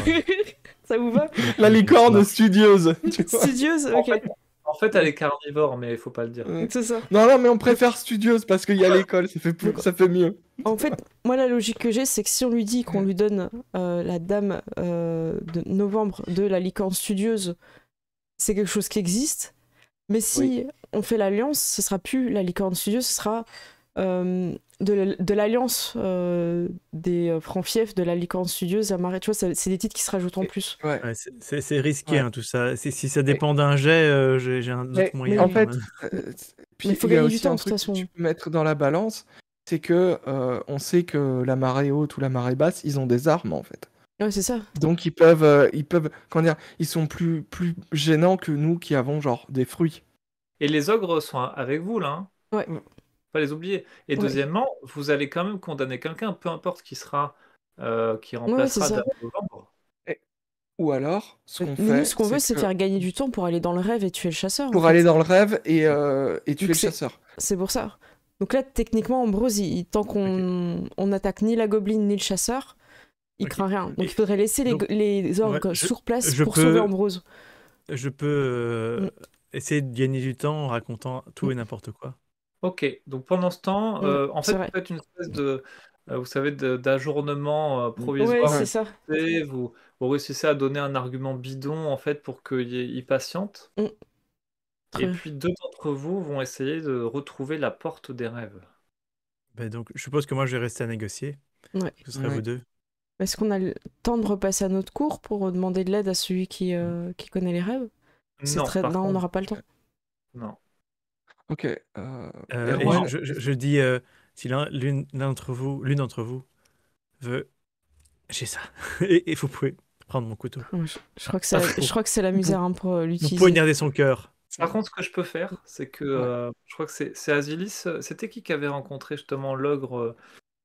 Ça vous va? la licorne studieuse. Tu vois. Studieuse, ok. En fait, elle est carnivore, mais il faut pas le dire. C'est ça. Non, mais on préfère studieuse parce qu'il y a l'école, ça fait mieux. En fait, moi, la logique que j'ai, c'est que si on lui dit qu'on lui donne la dame de novembre de la licorne studieuse, c'est quelque chose qui existe. Mais si on fait l'alliance, ce sera plus la licorne studieuse, ce sera de l'alliance des francs-fiefs de la licorne studieuse à Marais. Tu vois, c'est des titres qui se rajoutent en plus. Ouais. Ouais, c'est risqué, Ouais. hein, tout ça. Si ça dépend d'un jet, j'ai un autre moyen. En fait, Mais il faut il y a gagner du aussi temps, un de toute truc façon. que tu peux mettre dans la balance, c'est que on sait que la marée haute ou la marée basse, ils ont des armes en fait. Ouais, c'est ça. Donc ils peuvent, comment dire, ils sont plus gênants que nous qui avons genre des fruits. Et les ogres sont avec vous, là. Hein. Ouais. Pas les oublier. Et deuxièmement, vous allez quand même condamner quelqu'un, peu importe qui sera, qui remplacera c'est ça. Dame Novembre. Ou alors, ce qu'on Mais fait, nous, ce qu'on veut, c'est que faire gagner du temps pour aller dans le rêve et tuer le chasseur. pour en fait. aller dans le rêve et tuer le c'est- chasseur. C'est pour ça. Donc là, techniquement, Ambrose, tant qu'on on attaque ni la gobeline ni le chasseur, il craint rien. Donc il faudrait laisser les orgues sur place pour sauver Ambrose. Je peux essayer de gagner du temps en racontant tout et n'importe quoi. Ok, donc pendant ce temps, en fait, c'est vous vrai. faites une espèce de, vous savez, d'ajournement provisoire. Ouais, c'est ça. Vous réussissez à donner un argument bidon, en fait, pour qu'il patiente. Très Et bien. puis, 2 d'entre vous vont essayer de retrouver la porte des rêves. Ben donc, je suppose que moi, je vais rester à négocier. Ouais. Ce serait vous deux. Est-ce qu'on a le temps de repasser à notre cours pour demander de l'aide à celui qui connaît les rêves? Non, par Non, on contre, n'aura pas le temps. non. Ok. Et Erwan, je dis, si l'une d'entre vous veut... J'ai ça. Et vous pouvez prendre mon couteau. Je crois que c'est la misère hein, pour Vous l'utiliser. poignardez son cœur. Par contre, ce que je peux faire, c'est que je crois que c'est Asilis. C'était qui avait rencontré justement l'ogre,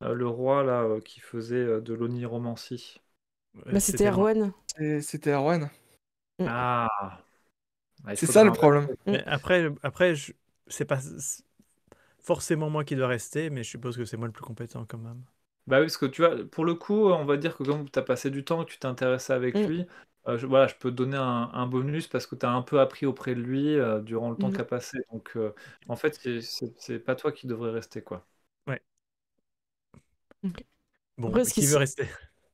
le roi là, qui faisait de l'oniromancie? Bah, c'était Erwan. c'était Erwan. Ah, il C'est faudra ça le un- problème. Mais après c'est pas forcément moi qui dois rester, mais je suppose que c'est moi le plus compétent quand même. Bah oui, parce que tu vois, pour le coup, on va dire que comme tu as passé du temps, que tu t'es intéressé avec lui, voilà, je peux te donner un bonus parce que tu as un peu appris auprès de lui durant le temps qu'a passé. Donc, en fait, c'est pas toi qui devrais rester, quoi. Ouais. Ok. Bon, Après, qui veut rester?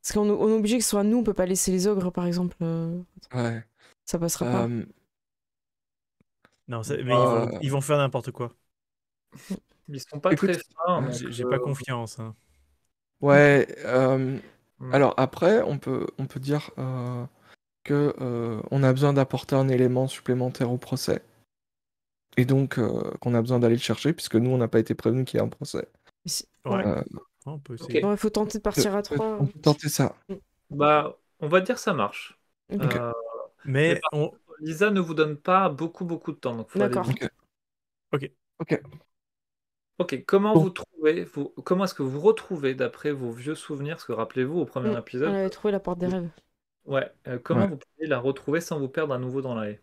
Parce qu'on est obligé que ce soit nous, on peut pas laisser les ogres, par exemple. Ouais. Ça passera pas. Non, mais ils vont faire n'importe quoi. Ils sont pas Écoute, très fins. donc, J'ai pas confiance. Hein. Ouais. Alors après, on peut dire que on a besoin d'apporter un élément supplémentaire au procès. Et donc qu'on a besoin d'aller le chercher, puisque nous, on n'a pas été prévenus qu'il y a un procès. Ouais. Euh, On peut essayer. Ouais, faut tenter de partir à 3. On peut tenter ça. Bah, on va dire ça marche. Ok. Mais par contre, Lisa ne vous donne pas beaucoup de temps. Donc faut aller D'accord. vite. Ok. Ok. Ok, comment Bon, comment est-ce que vous retrouvez d'après vos vieux souvenirs, parce que rappelez-vous au premier On épisode, avait trouvé la porte des vous- rêves. ouais, comment ouais. vous pouvez la retrouver sans vous perdre à nouveau dans la haie?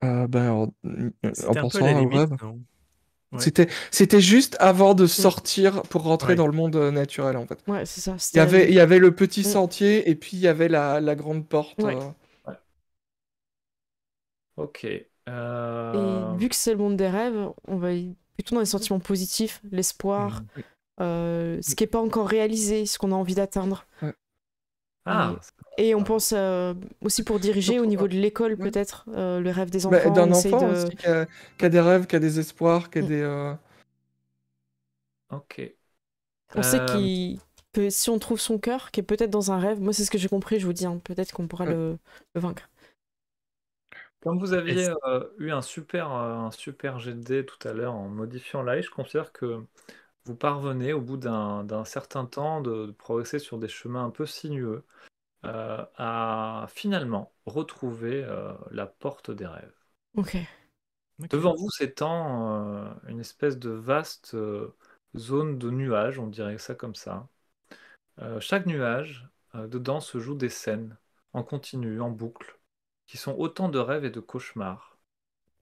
Ben, en C'était un peu à la pensant au limite, rêve. non? Ouais. C'était juste avant de Mm. sortir pour rentrer Ouais. dans le monde naturel, en fait. Ouais, c'est ça. Il y C'était la avait, vie. il y avait le petit Mm. sentier et puis il y avait la grande porte. Ouais. Ouais. Ok. Et vu que c'est le monde des rêves, on va y plutôt dans les sentiments positifs, l'espoir, Mhm. ce qui n'est pas encore réalisé, ce qu'on a envie d'atteindre. Ouais. Ah, Et on pense aussi pour diriger au Surtout, niveau de l'école, ouais. peut-être, le rêve des Bah, enfants. d'un On essaye enfant de. aussi qui a des rêves, qui a des espoirs, qui a Mm. des. ok. On sait Euh, que si on trouve son cœur, qui est peut-être dans un rêve, moi c'est ce que j'ai compris, je vous dis, hein, peut-être qu'on pourra Ouais. le vaincre. Comme vous aviez Est-ce- eu un super jet de dés tout à l'heure en modifiant l'âge, je considère que vous parvenez au bout d'un certain temps de progresser sur des chemins un peu sinueux à finalement retrouver la porte des rêves. Ok. Ok. Devant vous s'étend une espèce de vaste zone de nuages, on dirait ça comme ça. Chaque nuage, dedans se jouent des scènes en continu, en boucle, qui sont autant de rêves et de cauchemars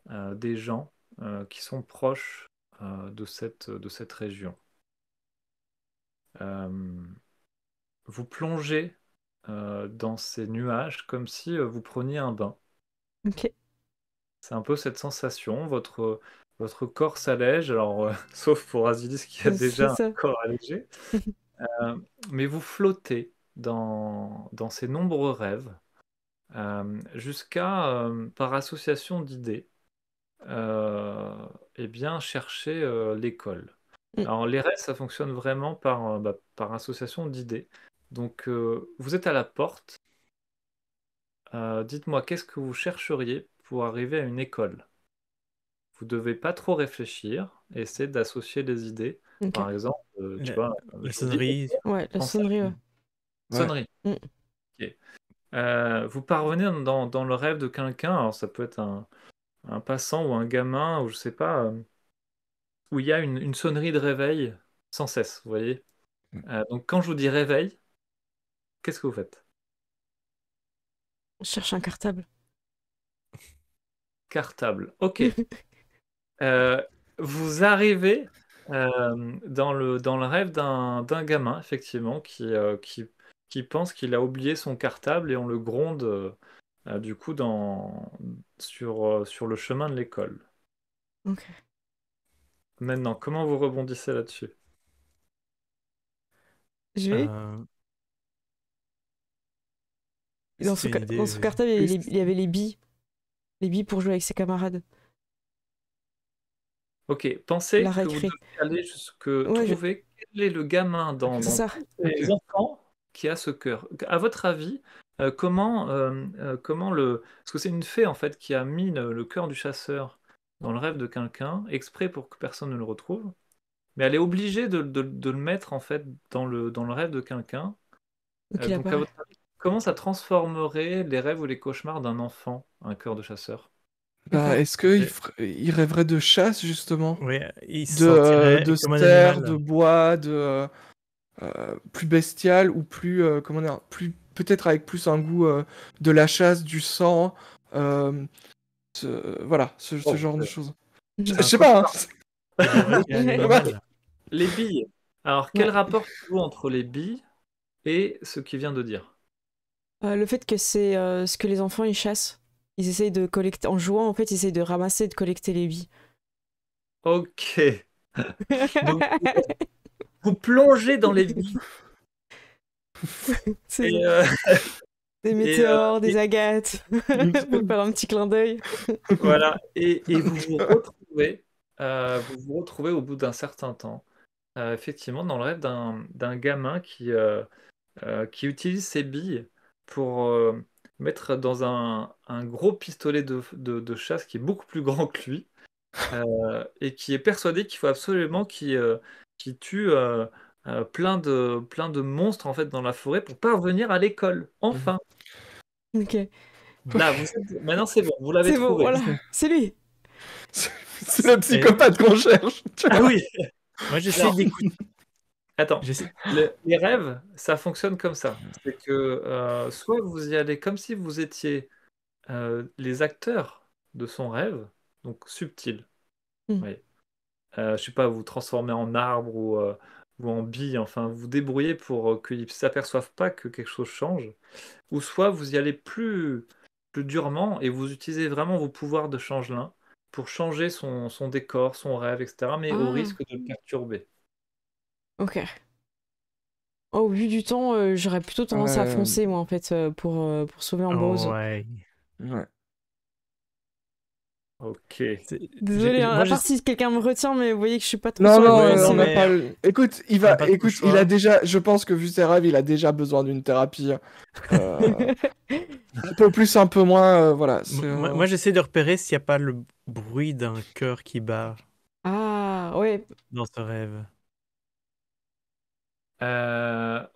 des gens qui sont proches de cette région. Euh, Vous plongez dans ces nuages comme si vous preniez un bain. Ok. C'est un peu cette sensation, votre corps s'allège, alors sauf pour Asilis qui a C'est déjà un ça. corps allégé, mais vous flottez dans ces nombreux rêves jusqu'à, par association d'idées, eh bien, chercher l'école. Mm. Alors, les rêves, ça fonctionne vraiment par association d'idées. Donc, vous êtes à la porte. Dites-moi, qu'est-ce que vous chercheriez pour arriver à une école? Vous devez pas trop réfléchir, essayer d'associer les idées. Ok. Par exemple, tu La, vois, la je vous dis, sonnerie. Ouais, la pensez à sonnerie, ouais. une Ouais. sonnerie. Mm. Ok. Vous parvenez dans le rêve de quelqu'un, alors ça peut être un passant ou un gamin, ou je sais pas, où il y a une sonnerie de réveil sans cesse, vous voyez. Donc quand je vous dis réveil, qu'est-ce que vous faites? On cherche un cartable. Cartable. Ok. Euh, Vous arrivez dans le rêve d'un gamin, effectivement, qui pense qu'il a oublié son cartable et on le gronde du coup sur le chemin de l'école. Ok. Maintenant, comment vous rebondissez là-dessus? Je vais. euh, Dans si tu as une idée, dans son vas-y. cartable, il y avait les billes. Les billes pour jouer avec ses camarades. Ok, La pensez que vous récré. devez aller jusque Ouais, trouver quel est le gamin c'est dans ça. tous les enfants qui a ce cœur. À votre avis, comment parce que c'est une fée en fait qui a mis le cœur du chasseur dans le rêve de quelqu'un, exprès pour que personne ne le retrouve, mais elle est obligée de le mettre en fait dans le rêve de quelqu'un. Donc il Donc à apparaît. votre avis, comment ça transformerait les rêves ou les cauchemars d'un enfant, un cœur de chasseur? Bah, D'accord. est-ce qu'il Et- il rêverait de chasse, justement? Ouais, il se sentirait De comme un cerfs, animal. de bois, plus bestial ou plus, comment dire, peut-être avec plus un goût de la chasse, du sang, euh, voilà, ce Oh, genre de choses. Je C'est un sais pas, hein. cauchemar. Il rêverait qu'il est un animal. les billes. Alors, quel Ouais. rapport tu vois entre les billes et ce qu'il vient de dire? Le fait que c'est ce que les enfants ils chassent. Ils essayent de collecter. En jouant, en fait, ils essayent de ramasser et de collecter les billes. Ok. Donc, vous plongez dans les billes C'est ça. et, Des et, météores, des agates. Pour faire un petit clin d'œil. voilà. Et vous vous retrouvez au bout d'un certain temps, effectivement, dans le rêve d'un gamin qui utilise ses billes pour mettre dans un gros pistolet de chasse qui est beaucoup plus grand que lui. Et qui est persuadé qu'il faut absolument qu'il tue plein de monstres en fait dans la forêt pour parvenir à l'école. Enfin, Ok. là, maintenant c'est bon, vous l'avez C'est bon, trouvé. voilà. C'est lui. C'est le psychopathe qu'on cherche. Ah oui. Moi, j'essaie Alors, d'écouter. attends, J'essaie. les rêves, ça fonctionne comme ça. C'est que soit vous y allez comme si vous étiez les acteurs de son rêve, donc subtil. Hmm. Oui. Je sais pas, vous transformer en arbre ou en bille, enfin vous débrouillez pour qu'ils ne s'aperçoivent pas que quelque chose change. Ou soit vous y allez plus durement et vous utilisez vraiment vos pouvoirs de changelin pour changer son décor, son rêve, etc. Mais au Ah, risque de le perturber. ok. Au vu du temps, j'aurais plutôt tendance à foncer, moi, en fait, pour sauver Ambrose. Oh, ouais. Ouais. Ok. Désolé, hein, Moi, à part si quelqu'un me retient, mais vous voyez que je suis pas trop Non, sur les non, bons Ouais, non, on n'a conseils. mais- pas le... Écoute, On n'a pas trop le écoute, il choix. a déjà, je pense que vu ses rêves, il a déjà besoin d'une thérapie. Un peu plus, un peu moins, voilà. Moi, j'essaie de repérer s'il n'y a pas le bruit d'un cœur qui bat Ah, ouais. dans ce rêve.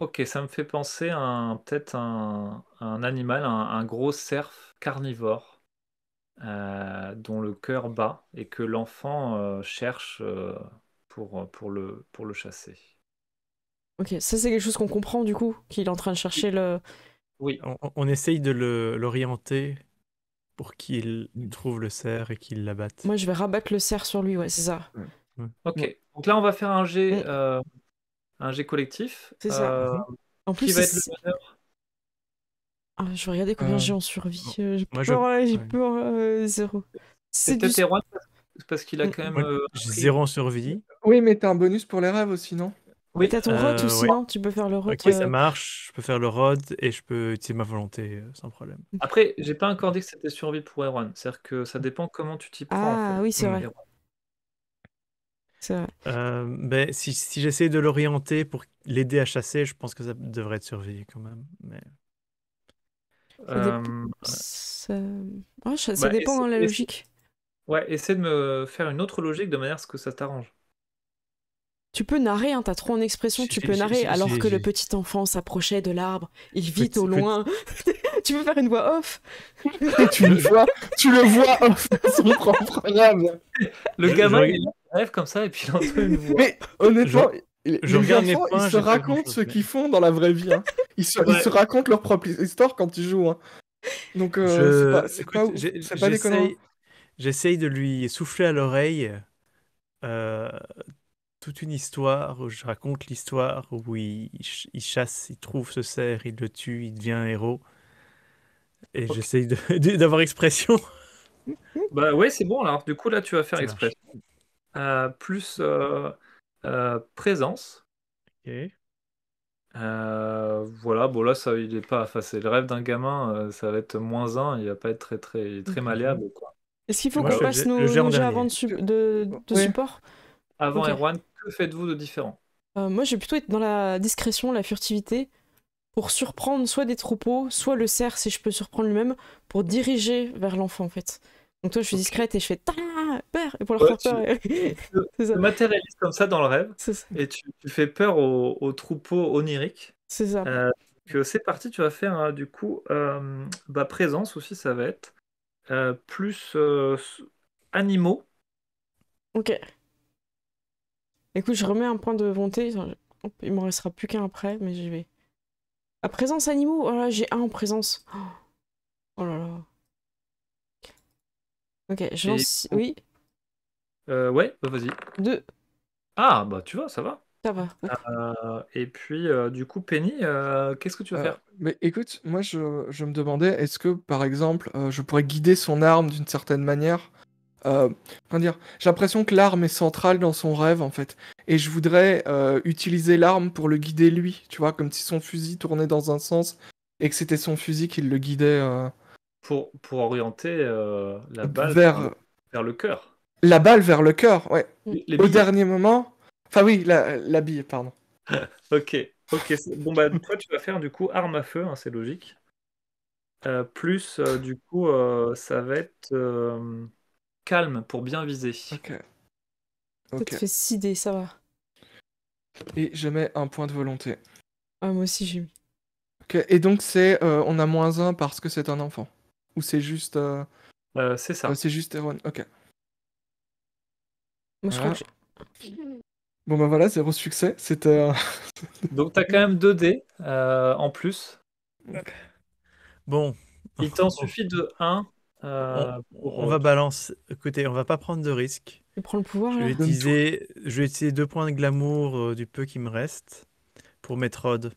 Ok, ça me fait penser à peut-être un animal, un gros cerf carnivore dont le cœur bat et que l'enfant cherche pour le chasser. Ok, ça c'est quelque chose qu'on comprend du coup, qu'il est en train de chercher le... Oui, On essaye de l'orienter pour qu'il trouve le cerf et qu'il l'abatte. Moi je vais rabattre le cerf sur lui, ouais, c'est ça. ok. Ouais. Donc là, on va faire un jet, Mm. un jet collectif. C'est ça. En plus, Qui va être le meneur? Ah, je vais regarder combien Euh, j'ai en survie. J'ai moi, peur, j'ai ouais. peur, 0. C'est C'est du... peut-être Erwan parce qu'il a Mm. quand même Moi, j'ai appris. 0 en survie. Oui, mais t'as un bonus pour les rêves aussi, non? Oui, T'as ton rot aussi, Ouais. non? Tu peux faire le rot. Ok, ça marche. Je peux faire le rod et je peux utiliser ma volonté sans problème. après, j'ai pas encore dit que c'était survie pour Erwan. C'est-à-dire que ça dépend comment tu t'y prends, en Ah fait. oui, c'est vrai. Erwan. C'est vrai. Ben, si j'essaie de l'orienter pour l'aider à chasser, je pense que ça devrait être survie quand même. Mais... Ça, dép- Euh, ça... Ouais, ça bah, dépend dans la logique. Ouais, essaie de me faire une autre logique de manière à ce que ça t'arrange. Tu peux narrer, hein, t'as trop en expression, tu peux narrer alors que le petit enfant s'approchait de l'arbre, il vit au loin. Tu peux faire une voix off. tu le vois en fait, son propre rêve. Le gamin, il rêve comme ça et puis il entend une voix. Mais honnêtement, je regarde mes points, ils se j'ai pas racontent grand-chose, ce mais- qu'ils font dans la vraie vie. Hein. Ils se racontent leur propre histoire quand ils jouent. Hein. Donc c'est pas déconnant. J'essaye de lui souffler à l'oreille toute une histoire où je raconte l'histoire où il chasse, il trouve ce cerf, il le tue, il devient un héros. Et Ok. j'essaye d'avoir expression. Bah ouais, c'est bon. Alors du coup, là, tu vas faire Ça marche. expression. Plus présence. Ok. Voilà, bon là, ça, il est pas. Enfin, c'est le rêve d'un gamin, ça va être -1, il va pas être très malléable, quoi. Est-ce qu'il faut Moi, qu'on je passe le gère en nos jets dernier. avant de Ouais. support? Avant Ok. Erwan, que faites-vous de différent? Moi, je vais plutôt être dans la discrétion, la furtivité, pour surprendre soit des troupeaux, soit le cerf, si je peux surprendre lui-même, pour diriger vers l'enfant, en fait. Donc toi, je suis Ok. discrète et je fais « Ta peur !» et pour leur Ouais, faire peur. C'est ça. Tu matérialises comme ça dans le rêve C'est ça. et tu fais peur au troupeau onirique. C'est ça. Que c'est parti, tu vas faire du coup présence aussi, ça va être plus animaux. Ok. Écoute, je remets un point de volonté. Hop, il m'en restera plus qu'un après, mais j'y vais. À présence animaux, oh là, j'ai 1 en présence. Oh là là. Ok, je lance. Oui, Ouais, vas-y. 2. Ah, bah tu vois, ça va. Ça va. Et puis, du coup, Penny, qu'est-ce que tu vas faire? Mais écoute, moi je me demandais, est-ce que par exemple, je pourrais guider son arme d'une certaine manière? Comment dire? J'ai l'impression que l'arme est centrale dans son rêve en fait. Et je voudrais utiliser l'arme pour le guider lui, tu vois, comme si son fusil tournait dans un sens et que c'était son fusil qui le guidait Pour orienter la balle vers vers le cœur. la balle vers le cœur, ouais. Les Au billes. dernier moment. Enfin oui, la bille, pardon. Ok, bon bah toi tu vas faire du coup arme à feu, hein, c'est logique. Plus du coup ça va être calme pour bien viser. Ok. Ça Ok. te fait 6 dés, ça va. Et je mets un point de volonté. Ah, moi aussi j'ai mis. Ok. Et donc c'est on a -1 parce que c'est un enfant. Ou c'est juste C'est ça. c'est juste Erwan. Ok. Moi, je crois Voilà. que Bon bah voilà, 0 succès. C'était Donc tu as quand même 2 dés en plus. Bon, Il t'en suffit de 1 on va balancer. Écoutez, on va pas prendre de risques. je prends le pouvoir, Je là. vais utiliser 2 points de glamour du peu qui me reste pour mettre Rod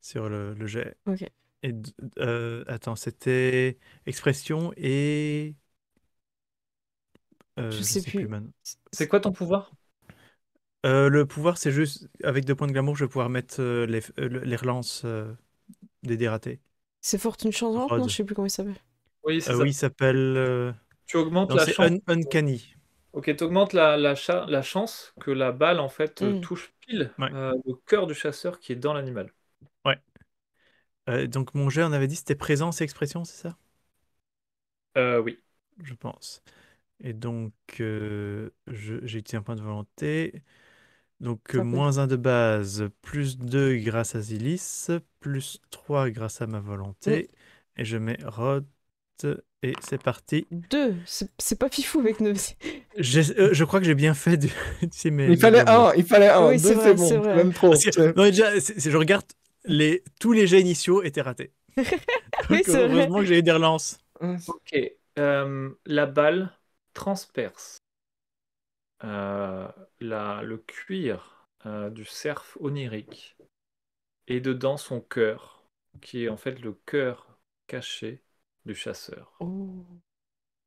sur le jet. Ok. Et attends, c'était expression et Je sais plus. maintenant. C'est quoi ton pouvoir? Le pouvoir, c'est juste avec 2 points de glamour, je vais pouvoir mettre les relances des dés ratés. C'est Fortune changeante? Non, Rod. je sais plus comment il s'appelle. Oui, c'est ça. Oui, il s'appelle. Tu augmentes Non, la c'est chance. Uncanny. Ok, tu augmentes la chance que la balle en fait Mm. touche pile Ouais. le cœur du chasseur qui est dans l'animal. Ouais. Donc mon jet, on avait dit, c'était présence et expression, c'est ça? Oui. Je pense. Et donc, j'ai utilisé un point de volonté. Donc, Ça peut- -1 de base, +2 grâce à Zilis, +3 grâce à ma volonté. Et je mets Rod. Et c'est parti. 2. C'est pas fifou avec nos... Je crois que j'ai bien fait il fallait un, Oui, 2 c'est vrai, c'est bon, c'est vrai. même trop. Parce que, non, déjà, je regarde, tous les jets initiaux étaient ratés. Oui, Donc, c'est vrai. heureusement que j'ai eu des relances. Ok. La balle transperce le cuir du cerf onirique et dedans son cœur, qui est en fait le cœur caché du chasseur. Oh.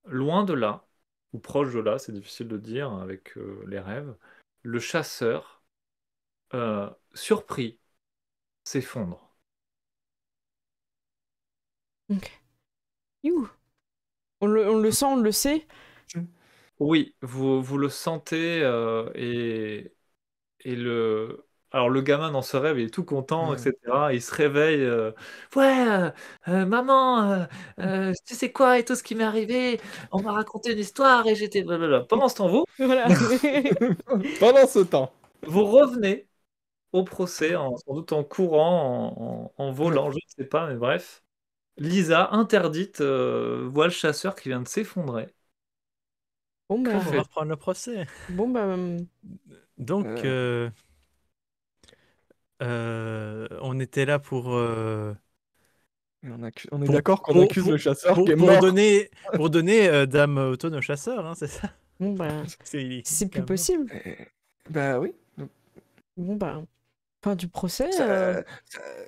Loin de là, ou proche de là, c'est difficile de dire avec les rêves, le chasseur, surpris, s'effondre. Ok. You. On le sent, on le sait. Oui, vous le sentez et alors le gamin dans ce rêve, il est tout content, etc. Il se réveille. Ouais, maman, tu sais quoi et tout ce qui m'est arrivé. On m'a raconté une histoire et j'étais blablabla. Pendant ce temps, Voilà. Pendant ce temps. vous revenez au procès, sans doute en courant, en volant, je ne sais pas, mais bref. Lisa, interdite, voit le chasseur qui vient de s'effondrer. Bon, On bah... va reprendre le procès. Bon, bah... Donc, on était là pour... On est d'accord qu'on accuse le chasseur qui est pour mort. donner Dame Automne au chasseur, hein, c'est ça? Bon, bah... C'est plus possible. Bah oui. Bon, bah... Fin du procès...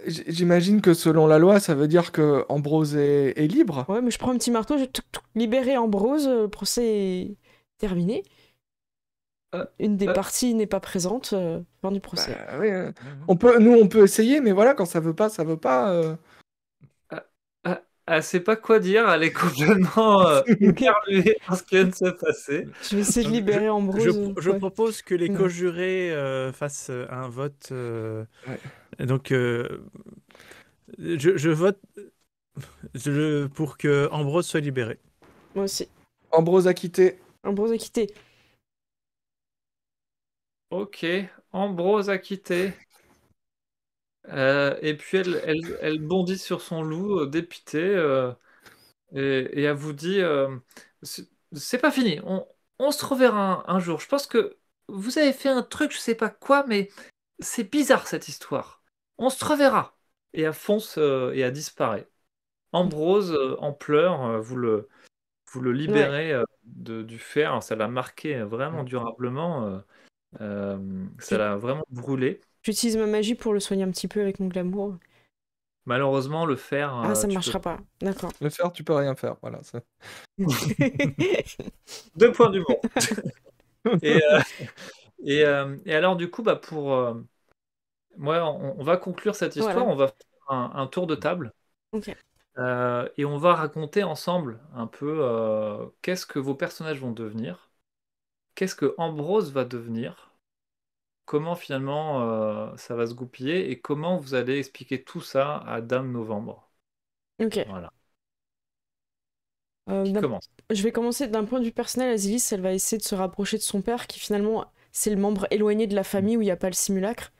J'imagine que selon la loi, ça veut dire que Ambrose est libre. Ouais, mais je prends un petit marteau, je libérer Ambrose, le procès est terminé. Une des parties n'est pas présente, fin du procès. Bah, oui, on peut essayer, mais voilà, quand ça veut pas, ça veut pas. Elle sait pas quoi dire, elle est complètement éberluée par ce qui vient de se passer. Je vais essayer de libérer Ambrose. Je propose que les co-jurés fassent un vote. Donc, je vote pour que Ambrose soit libéré. Moi aussi. Ambrose acquitté. Ambrose acquitté. Ok, Ambrose acquitté. Et puis elle bondit sur son loup, dépitée, et elle vous dit c'est pas fini, on se reverra un jour. Je pense que vous avez fait un truc, je sais pas quoi, mais c'est bizarre cette histoire. On se reverra. Et elle fonce et elle disparaît. Ambrose, en pleurs, vous le libérez du fer. Alors, ça l'a marqué vraiment durablement. Ça l'a vraiment brûlé. J'utilise ma magie pour le soigner un petit peu avec mon glamour. Malheureusement, le fer. Ah, ça ne marchera pas. D'accord. Le fer, tu peux rien faire. Voilà. 2 points d'humour. et alors, du coup, pour moi, on va conclure cette histoire. Voilà. On va faire un tour de table. Ok. Et on va raconter ensemble un peu qu'est-ce que vos personnages vont devenir, qu'est-ce que Ambrose va devenir, comment finalement ça va se goupiller et comment vous allez expliquer tout ça à Dame Novembre. Ok. Voilà. Qui commence. Je vais commencer d'un point de vue personnel. Azilis, elle va essayer de se rapprocher de son père, qui finalement, c'est le membre éloigné de la famille où il n'y a pas le simulacre.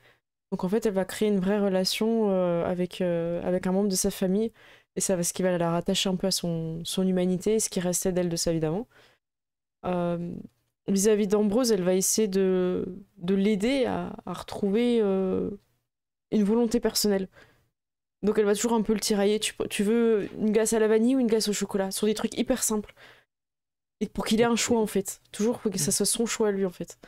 Donc en fait, elle va créer une vraie relation avec un membre de sa famille. Et ça va ce qui va la rattacher un peu à son humanité, ce qui restait d'elle de sa vie d'avant. vis-à-vis d'Ambrose, elle va essayer de l'aider à retrouver une volonté personnelle. Donc elle va toujours un peu le tirailler. Tu veux une glace à la vanille ou une glace au chocolat? Sur des trucs hyper simples. Et pour qu'il ait un choix, en fait. Toujours pour que ça soit son choix à lui, en fait.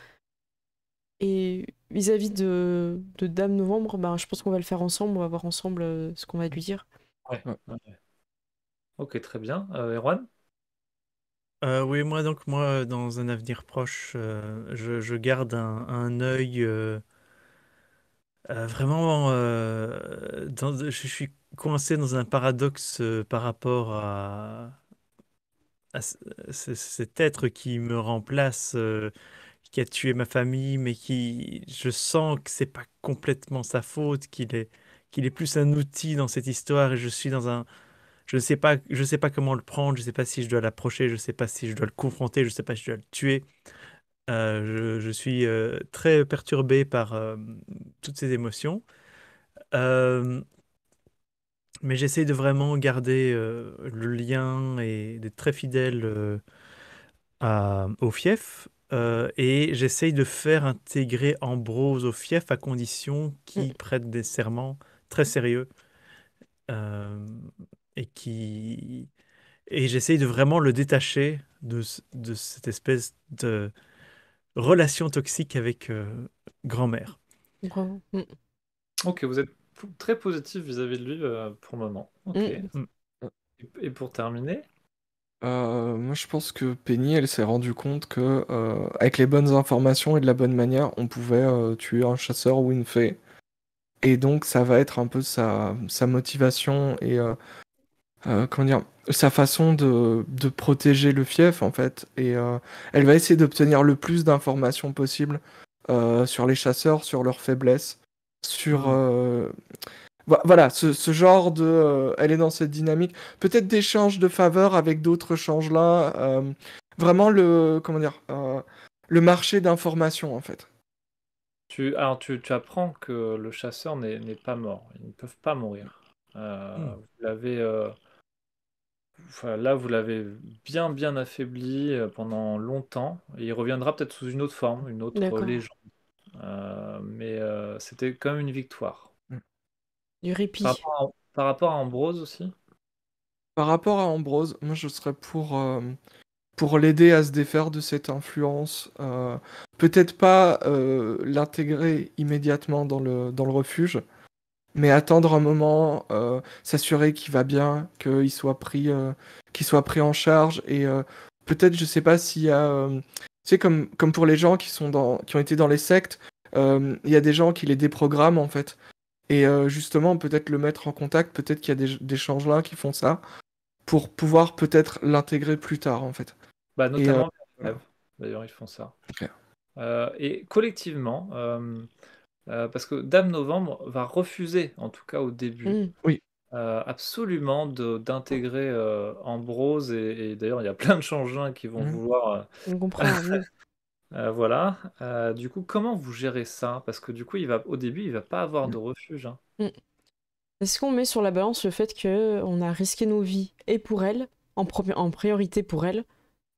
Et vis-à-vis de Dame Novembre, ben, je pense qu'on va le faire ensemble. On va voir ensemble ce qu'on va lui dire. Ouais. Ouais. Ouais. Ok, très bien. Erwan? Oui, moi, dans un avenir proche, je garde un œil vraiment. Je suis coincé dans un paradoxe par rapport à cet être qui me remplace, qui a tué ma famille, mais qui, je sens que c'est pas complètement sa faute, qu'il est plus un outil dans cette histoire, et je suis dans un, je sais pas comment le prendre, je sais pas si je dois l'approcher, je sais pas si je dois le confronter, je sais pas si je dois le tuer. Je suis très perturbé par toutes ces émotions. Euh, mais j'essaie de vraiment garder le lien et d'être très fidèle au fief. Et j'essaye de faire intégrer Ambrose au fief à condition Mm. qu'il prête des serments très sérieux. euh, et qui et j'essaye de vraiment le détacher de cette espèce de relation toxique avec grand-mère. Bravo. Ok, vous êtes très positif vis-à-vis de lui pour le moment. Ok. Mm. Mm. Et pour terminer? Moi, je pense que Penny, elle s'est rendue compte que, avec les bonnes informations et de la bonne manière, on pouvait tuer un chasseur ou une fée. Et donc, ça va être un peu sa motivation et comment dire, sa façon de protéger le fief, en fait. Et elle va essayer d'obtenir le plus d'informations possible sur les chasseurs, sur leurs faiblesses, sur voilà, ce genre de. Elle est dans cette dynamique. Peut-être d'échange de faveurs avec d'autres changelins. Vraiment le. Comment dire le marché d'information, en fait. Alors, tu apprends que le chasseur n'est pas mort. Ils ne peuvent pas mourir. Mm. Vous l'avez, enfin, là, vous l'avez bien affaibli pendant longtemps. Et il reviendra peut-être sous une autre forme, une autre D'accord. légende. Mais c'était quand même une victoire. Du répit. Par rapport à Ambrose aussi? Par rapport à Ambrose, moi je serais pour l'aider à se défaire de cette influence. Peut-être pas l'intégrer immédiatement dans le refuge, mais attendre un moment, s'assurer qu'il va bien, qu'il soit pris en charge. Et peut-être, je sais pas s'il y a. Tu sais, comme pour les gens qui ont été dans les sectes, il y a des gens qui les déprogramment en fait. Et justement, peut-être le mettre en contact, peut-être qu'il y a des changelins qui font ça, pour pouvoir peut-être l'intégrer plus tard en fait. Bah, Et notamment vers Genève. D'ailleurs, ils font ça. ok. Et collectivement, parce que Dame Novembre va refuser, en tout cas au début, Mm. Oui. absolument d'intégrer Ambrose. Et d'ailleurs, il y a plein de changelins qui vont Mhm. vouloir. On comprend mieux. Voilà. Du coup, comment vous gérez ça? Parce que du coup, au début, il va pas avoir de refuge, hein. Mm. Est-ce qu'on met sur la balance le fait qu'on a risqué nos vies et pour elle, en priorité pour elle,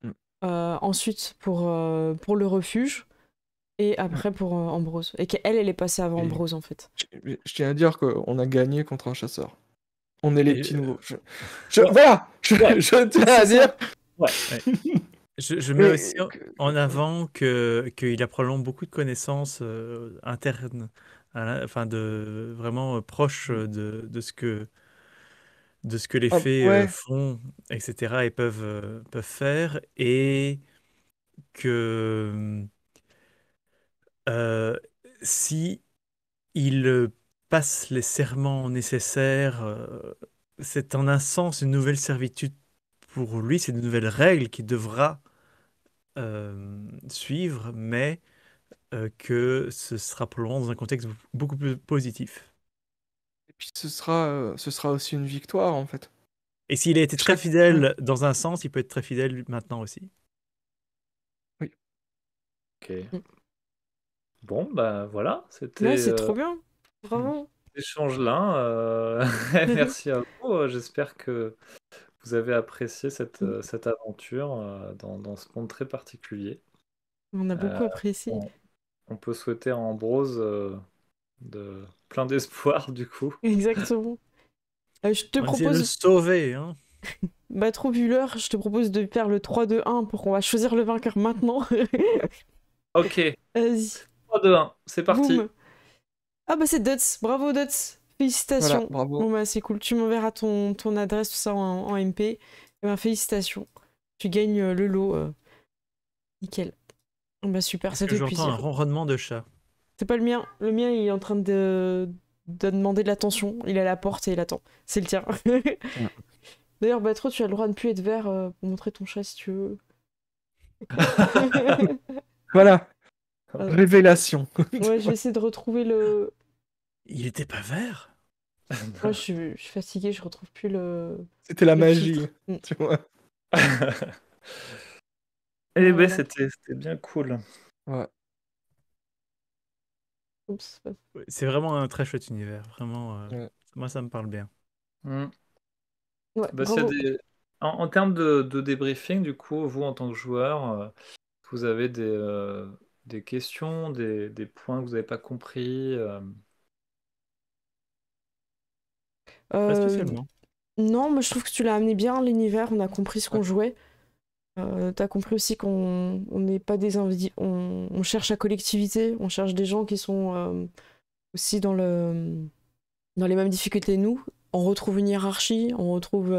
Mm. ensuite pour le refuge, et après pour Ambrose. Et qu'elle, elle est passée avant Et- Ambrose, en fait. Je tiens à dire qu'on a gagné contre un chasseur. On est les Et, petits nouveaux. Ouais. Voilà, Ouais. je tiens à dire. Ouais. je mets Mais, aussi en avant qu'il a probablement beaucoup de connaissances internes, enfin vraiment proches de ce que les fées ouais. font, etc. et peuvent faire, et que euh, si il passe les serments nécessaires, c'est en un sens une nouvelle servitude pour lui, c'est de nouvelles règles qu'il devra suivre, mais que ce sera probablement dans un contexte beaucoup plus positif. Et puis ce sera aussi une victoire en fait. Et s'il a été très Chaque. fidèle dans un sens, il peut être très fidèle maintenant aussi. Oui. Ok. Mm. Bon, bah voilà, c'était Ouais, c'est trop bien. Bravo. l'échange là. Merci à vous. J'espère que vous avez apprécié cette aventure dans ce monde très particulier. On a beaucoup apprécié. On peut souhaiter à Ambrose plein d'espoir, du coup. Exactement. Je te On va essayer de le propose, sauver, hein. trop vu l'heure, je te propose de faire le 3-2-1 pour qu'on va choisir le vainqueur maintenant. Ok, Vas-y, 3, 2, 1, c'est parti. boum. Ah bah c'est Dots, bravo Dots, Voilà, félicitations. bravo. Bon bah c'est cool, tu m'enverras ton adresse, tout ça en MP. Et ben félicitations, tu gagnes le lot, nickel. Bah super, Est-ce ça que fait j'entends un plaisir. ronronnement de chat? C'est pas le mien il est en train de demander de l'attention, il est à la porte et il attend. C'est le tien. D'ailleurs Batro, tu as le droit de ne plus être vert pour montrer ton chat si tu veux. Voilà, Euh, révélation. ouais, je vais essayer de retrouver le... Il était pas vert? Moi je suis fatiguée, je retrouve plus C'était la le magie, filtre. tu vois. Eh ben, Voilà. c'était bien cool. Ouais. Oups. Ouais, c'est vraiment un très chouette univers, vraiment. Ouais. Moi, ça me parle bien. Mm. Ouais, Bah, s'il y a bravo. en termes de débriefing, du coup, vous, en tant que joueur, vous avez des questions, des points que vous n'avez pas compris. Pas Euh, spécialement. non, moi je trouve que tu l'as amené bien l'univers, on a compris ce qu'on Ouais. jouait. T'as compris aussi qu'on n'est pas des on cherche la collectivité, on cherche des gens qui sont aussi dans les mêmes difficultés que nous. On retrouve une hiérarchie, on retrouve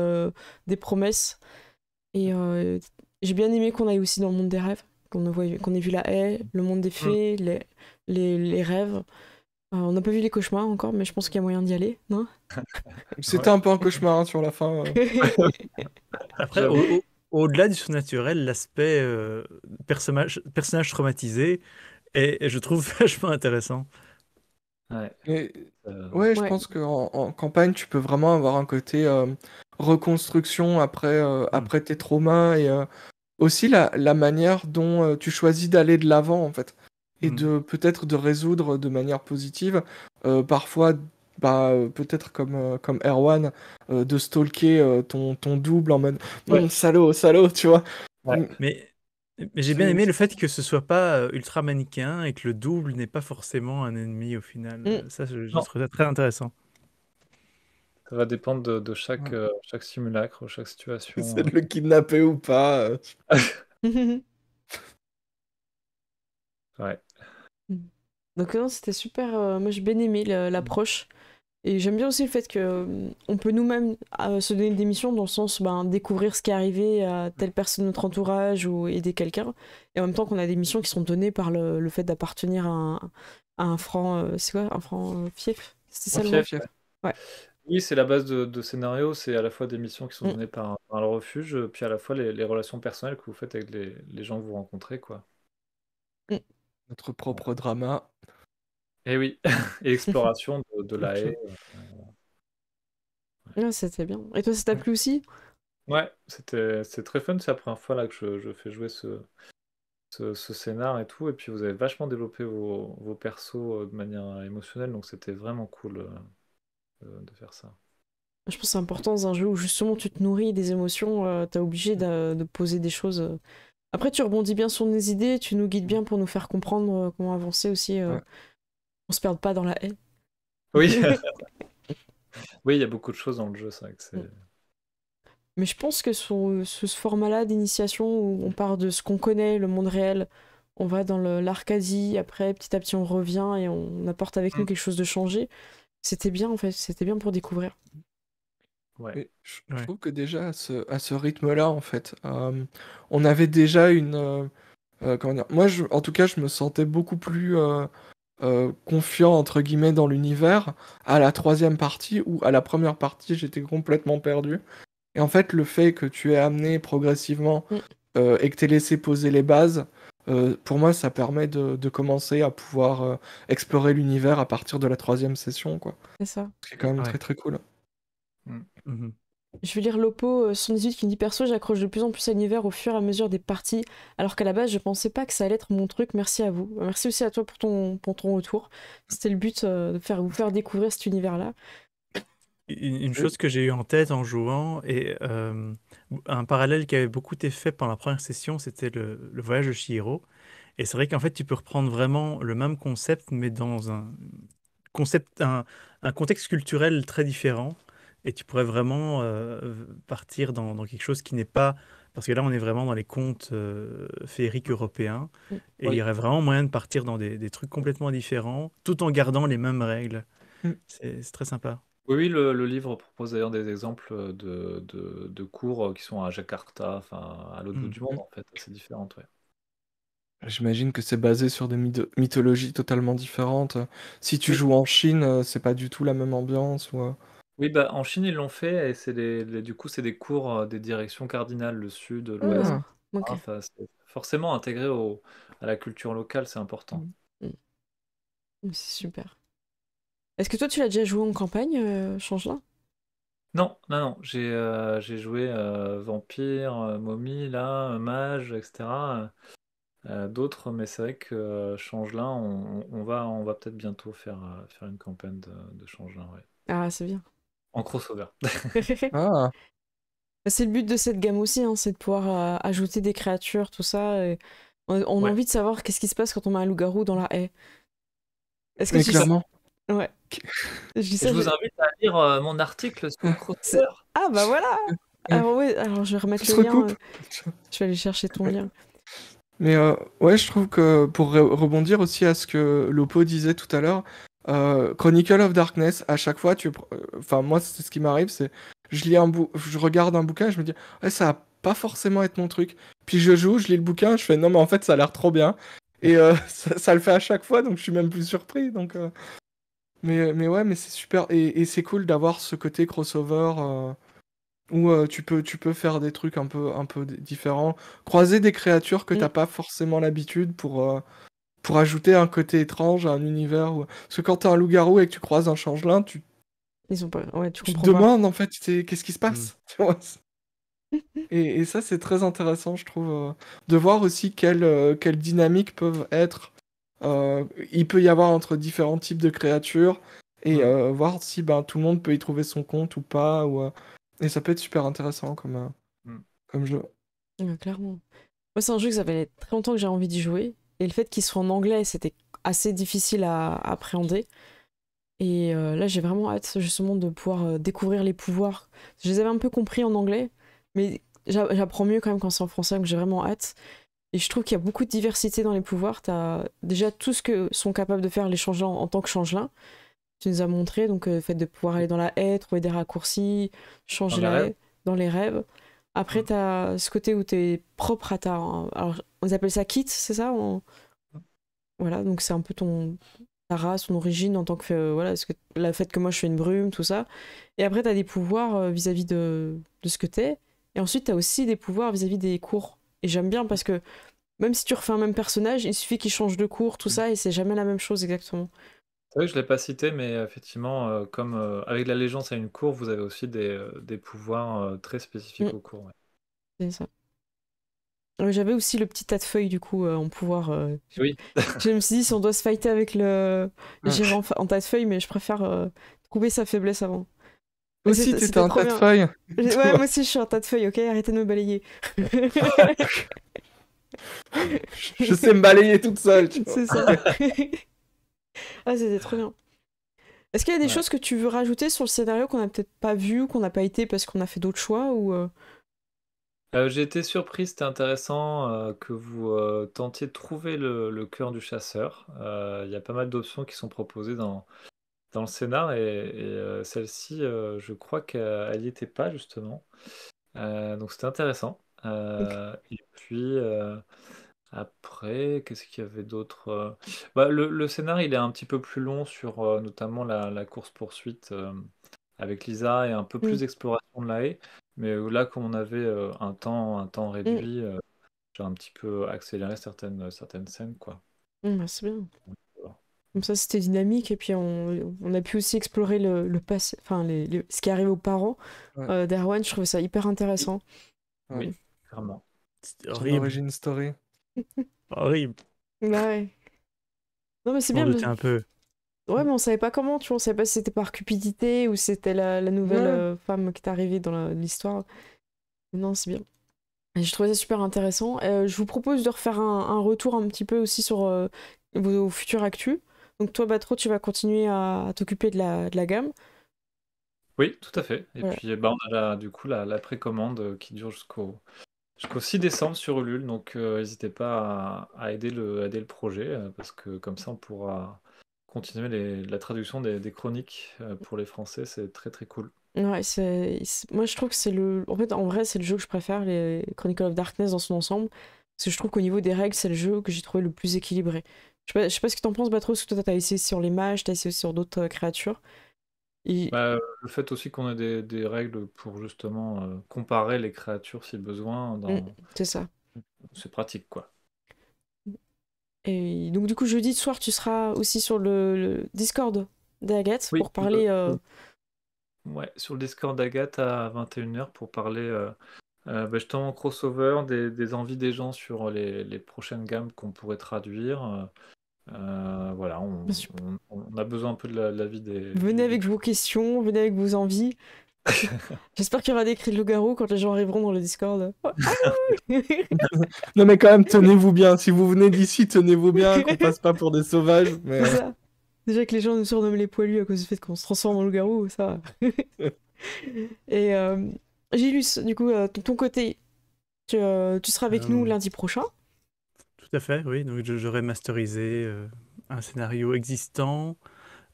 des promesses. Et j'ai bien aimé qu'on aille aussi dans le monde des rêves, qu'on ait vu la haie, le monde des fées, les rêves. On n'a pas vu les cauchemars encore, mais je pense qu'il y a moyen d'y aller, non? C'était un peu un cauchemar hein, sur la fin. Après, J'avoue. au-delà du surnaturel, l'aspect personnage traumatisé est, je trouve, vachement intéressant. Ouais. Mais ouais, je Ouais. pense qu'en campagne, tu peux vraiment avoir un côté reconstruction après tes traumas et aussi la manière dont tu choisis d'aller de l'avant en fait. Et Mm. peut-être de résoudre de manière positive. Parfois, peut-être comme Erwan, de stalker ton double en mode Ouais. salaud, salaud, tu vois. Ouais. Mais j'ai bien aimé le fait que ce soit pas ultra manichéen et que le double n'est pas forcément un ennemi au final. Mm. Ça, je Non, trouve ça très intéressant. ça va dépendre de chaque, Ouais. chaque simulacre, chaque C'est situation. de le kidnapper ou pas. Ouais. Donc non, c'était super. Moi, j'ai bien aimé l'approche. Et j'aime bien aussi le fait que on peut nous-mêmes se donner des missions dans le sens découvrir ce qui est arrivé à telle personne de notre entourage ou aider quelqu'un. Et en même temps qu'on a des missions qui sont données par le fait d'appartenir à un franc. C'est quoi? Un franc fief? C'était ça Un le Fief, mot? fief. fief. Ouais. Oui, c'est la base de scénario, c'est à la fois des missions qui sont Mm. données par le refuge, puis à la fois les relations personnelles que vous faites avec les gens que vous rencontrez, quoi. Mm. Notre propre drama. Et oui, et exploration de la haie. Ouais, c'était bien. Et toi, ça t'a plu aussi? Ouais, c'est très fun, c'est la première fois là que je fais jouer ce scénar et tout, et puis vous avez vachement développé vos persos de manière émotionnelle, donc c'était vraiment cool de faire ça. Je pense que c'est important dans un jeu où justement tu te nourris des émotions, t'es obligé de poser des choses. Après, tu rebondis bien sur nos idées, tu nous guides bien pour nous faire comprendre comment avancer aussi. Ouais. On se perde pas dans la haie. Oui, oui, il y a beaucoup de choses dans le jeu, c'est vrai que c'est... Mais je pense que sur ce format-là d'initiation où on part de ce qu'on connaît, le monde réel, on va dans l'Arcadie, après petit à petit on revient et on apporte avec nous quelque chose de changé. C'était bien en fait, c'était bien pour découvrir. Ouais. Mais je Ouais. trouve que déjà à ce rythme-là, en fait, on avait déjà comment dire, moi, en tout cas, je me sentais beaucoup plus confiant, entre guillemets, dans l'univers à la troisième partie, ou à la première partie, j'étais complètement perdu. Et en fait, le fait que tu aies amené progressivement Mm, et que tu aies laissé poser les bases, pour moi, ça permet de commencer à pouvoir explorer l'univers à partir de la troisième session, quoi. c'est ça. C'est quand même Ouais. très très cool. Mhm. Je vais lire Lopo 78 qui me dit perso, j'accroche de plus en plus à l'univers au fur et à mesure des parties, alors qu'à la base je pensais pas que ça allait être mon truc. Merci à vous. Merci aussi à toi pour ton retour. C'était le but de vous faire découvrir cet univers-là. Une chose que j'ai eu en tête en jouant, et un parallèle qui avait beaucoup été fait pendant la première session, c'était le voyage de Chihiro. Et c'est vrai qu'en fait, tu peux reprendre vraiment le même concept, mais dans concept, un contexte culturel très différent. Et tu pourrais vraiment partir dans quelque chose qui n'est pas... Parce que là, on est vraiment dans les contes féeriques européens. Mm. Et il y Oui. aurait vraiment moyen de partir dans des trucs complètement différents, tout en gardant les mêmes règles. Mm. C'est très sympa. Oui, le livre propose d'ailleurs des exemples de cours qui sont à Jakarta, enfin à l'autre bout Mm. du monde en fait, assez différentes. Ouais. J'imagine que c'est basé sur des mythologies totalement différentes. Si tu Oui. joues en Chine, c'est pas du tout la même ambiance ou. Oui, bah, en Chine, ils l'ont fait et c'est du coup, c'est des cours des directions cardinales, le sud, l'ouest, Ah, Ok. Enfin, c'est forcément intégré à la culture locale, c'est important. Mm. C'est super. Est-ce que toi, tu l'as déjà joué en campagne, Changelin? Non, non, non, j'ai joué vampire, momie, là, mage, etc. D'autres, mais c'est vrai que Changelin, on va peut-être bientôt faire une campagne de Changelin, ouais. Ah, c'est bien. En crossover. ah. C'est le but de cette gamme aussi, hein, c'est de pouvoir ajouter des créatures, tout ça. Et on a Ouais. envie de savoir qu'est-ce qui se passe quand on met un loup-garou dans la haie. Est-ce que Mais tu... clairement. Ouais. Je dis Et ça, je vous invite à lire mon article sur le c'est- crossover. Ah, bah voilà! Alors, ouais, alors je vais remettre Tout le se lien. recoupe. Je vais aller chercher ton lien. Mais ouais, je trouve que pour rebondir aussi à ce que Lopo disait tout à l'heure, Chronicle of Darkness, à chaque fois, enfin moi c'est ce qui m'arrive, c'est je regarde un bouquin, et je me dis ouais ça va pas forcément être mon truc. Puis je joue, je lis le bouquin, je fais non mais en fait ça a l'air trop bien. Et ça le fait à chaque fois, donc je suis même plus surpris. Donc mais ouais, mais c'est super et c'est cool d'avoir ce côté crossover. Où tu peux faire des trucs un peu différents, croiser des créatures que Mm. t'as pas forcément l'habitude pour ajouter un côté étrange à un univers. Parce que quand t'es un loup-garou et que tu croises un changelin, Ils ont pas... Ouais, tu tu te comprends pas. demandes en fait qu'est-ce qui se Mm. passe. Tu vois. Et ça, c'est très intéressant, je trouve, de voir aussi quelles dynamiques peuvent être. Il peut y avoir entre différents types de créatures et voir si ben, tout le monde peut y trouver son compte ou pas. Et ça peut être super intéressant Mm. comme jeu. Ouais, clairement. Moi, c'est un jeu que ça fait très longtemps que j'ai envie d'y jouer. Et le fait qu'il soit en anglais, c'était assez difficile à appréhender. Et là, j'ai vraiment hâte justement de pouvoir découvrir les pouvoirs. Je les avais un peu compris en anglais, mais j'apprends mieux quand même quand c'est en français, donc j'ai vraiment hâte. Et je trouve qu'il y a beaucoup de diversité dans les pouvoirs. T'as déjà tout ce que sont capables de faire les changelins en tant que changelins. Tu nous as montré, donc le fait de pouvoir aller dans la haie, trouver des raccourcis, changer Dans les la rêves. haie, dans les rêves. Après, t'as ce côté où t'es propre à ta... Alors, on appelle ça kit, c'est ça? Voilà, donc c'est un peu ta race, ton origine en tant que... voilà, le fait que moi je fais une brume, tout ça. Et après, t'as des pouvoirs vis-à-vis de ce que t'es. Et ensuite, t'as aussi des pouvoirs vis-à-vis des cours. Et j'aime bien parce que même si tu refais un même personnage, il suffit qu'il change de cours, tout ça, et c'est jamais la même chose exactement. C'est vrai que je ne l'ai pas cité, mais effectivement, comme avec l'allégeance à une cour, vous avez aussi des pouvoirs très spécifiques Mm, aux cours. Ouais. c'est ça. J'avais aussi le petit tas de feuilles du coup en pouvoir. Oui, Je me suis dit si on doit se fighter avec le Ouais. gérant en tas de feuilles, mais je préfère trouver sa faiblesse avant. Mais Aussi, t'étais c'était un trop tas de bien. feuilles. Ouais, moi aussi je suis un tas de feuilles, ok? Arrêtez de me balayer. Je sais me balayer toute seule. Tu vois. C'est ça. Ah, c'était trop bien. Est-ce qu'il y a des Ouais. choses que tu veux rajouter sur le scénario qu'on n'a peut-être pas vu, qu'on n'a pas été parce qu'on a fait d'autres choix ou J'ai été surpris, c'était intéressant que vous tentiez de trouver le cœur du chasseur. Il y a pas mal d'options qui sont proposées dans le scénar et celle-ci, je crois qu'elle n'y était pas justement. Donc c'était intéressant. Et puis après, qu'est-ce qu'il y avait d'autre? Bah, le scénar, il est un petit peu plus long sur notamment la course-poursuite avec Lisa et un peu plus Mm. d'exploration de la haie. Mais là, comme on avait un temps Mm. réduit, j'ai un petit peu accéléré certaines scènes, quoi. Bah, c'est bien. Voilà. Comme ça, c'était dynamique et puis on a pu aussi explorer le passé, enfin ce qui arrive aux parents Ouais. d'Erwan. Je trouvais ça hyper intéressant. Ouais. Oui, clairement. C'est Son horrible. origin story. Horrible. Bah ouais. Non mais c'est Je m'en bien. doutais un peu. Ouais, mais on savait pas comment, tu vois. On savait pas si c'était par cupidité ou si c'était la nouvelle Ouais. femme qui est arrivée dans l'histoire. Mais non, c'est bien. Et j'ai trouvé ça super intéressant. Je vous propose de refaire un retour un petit peu aussi sur vos futures actus. Donc toi, Batro, tu vas continuer à t'occuper de la gamme. Oui, tout à fait. Et Voilà. puis, bah, on a du coup la précommande qui dure jusqu'au 6 décembre sur Ulule. Donc, n'hésitez pas à aider le projet parce que comme ça, on pourra continuer la traduction des chroniques pour les Français. C'est très très cool. Ouais, moi je trouve que c'est le. En fait, en vrai, c'est le jeu que je préfère, les Chronicle of Darkness dans son ensemble. Parce que je trouve qu'au niveau des règles, c'est le jeu que j'ai trouvé le plus équilibré. Je sais pas ce que t'en penses, Batro, parce que toi, t'as essayé sur les mages, t'as essayé aussi sur d'autres créatures. Et... Bah, le fait aussi qu'on ait des règles pour justement comparer les créatures si besoin, c'est ça. c'est pratique quoi. Et donc, du coup, jeudi soir, tu seras aussi sur le Discord d'Agathe Oui, pour parler. ouais, sur le Discord d'Agathe à 21h pour parler bah, justement crossover, des envies des gens sur les prochaines gammes qu'on pourrait traduire. Voilà, on a besoin un peu de l'avis Venez avec vos questions, venez avec vos envies. J'espère qu'il y aura des cris de loup-garou quand les gens arriveront dans le Discord. Non mais quand même, tenez-vous bien. Si vous venez d'ici, tenez-vous bien, qu'on passe pas pour des sauvages. Mais... C'est ça. Déjà que les gens nous surnomment les poilus à cause du fait qu'on se transforme en loup-garou, ça va. Et Gilus, du coup, de ton côté, tu seras avec nous lundi prochain. Tout à fait, oui. Donc j'aurais masterisé un scénario existant,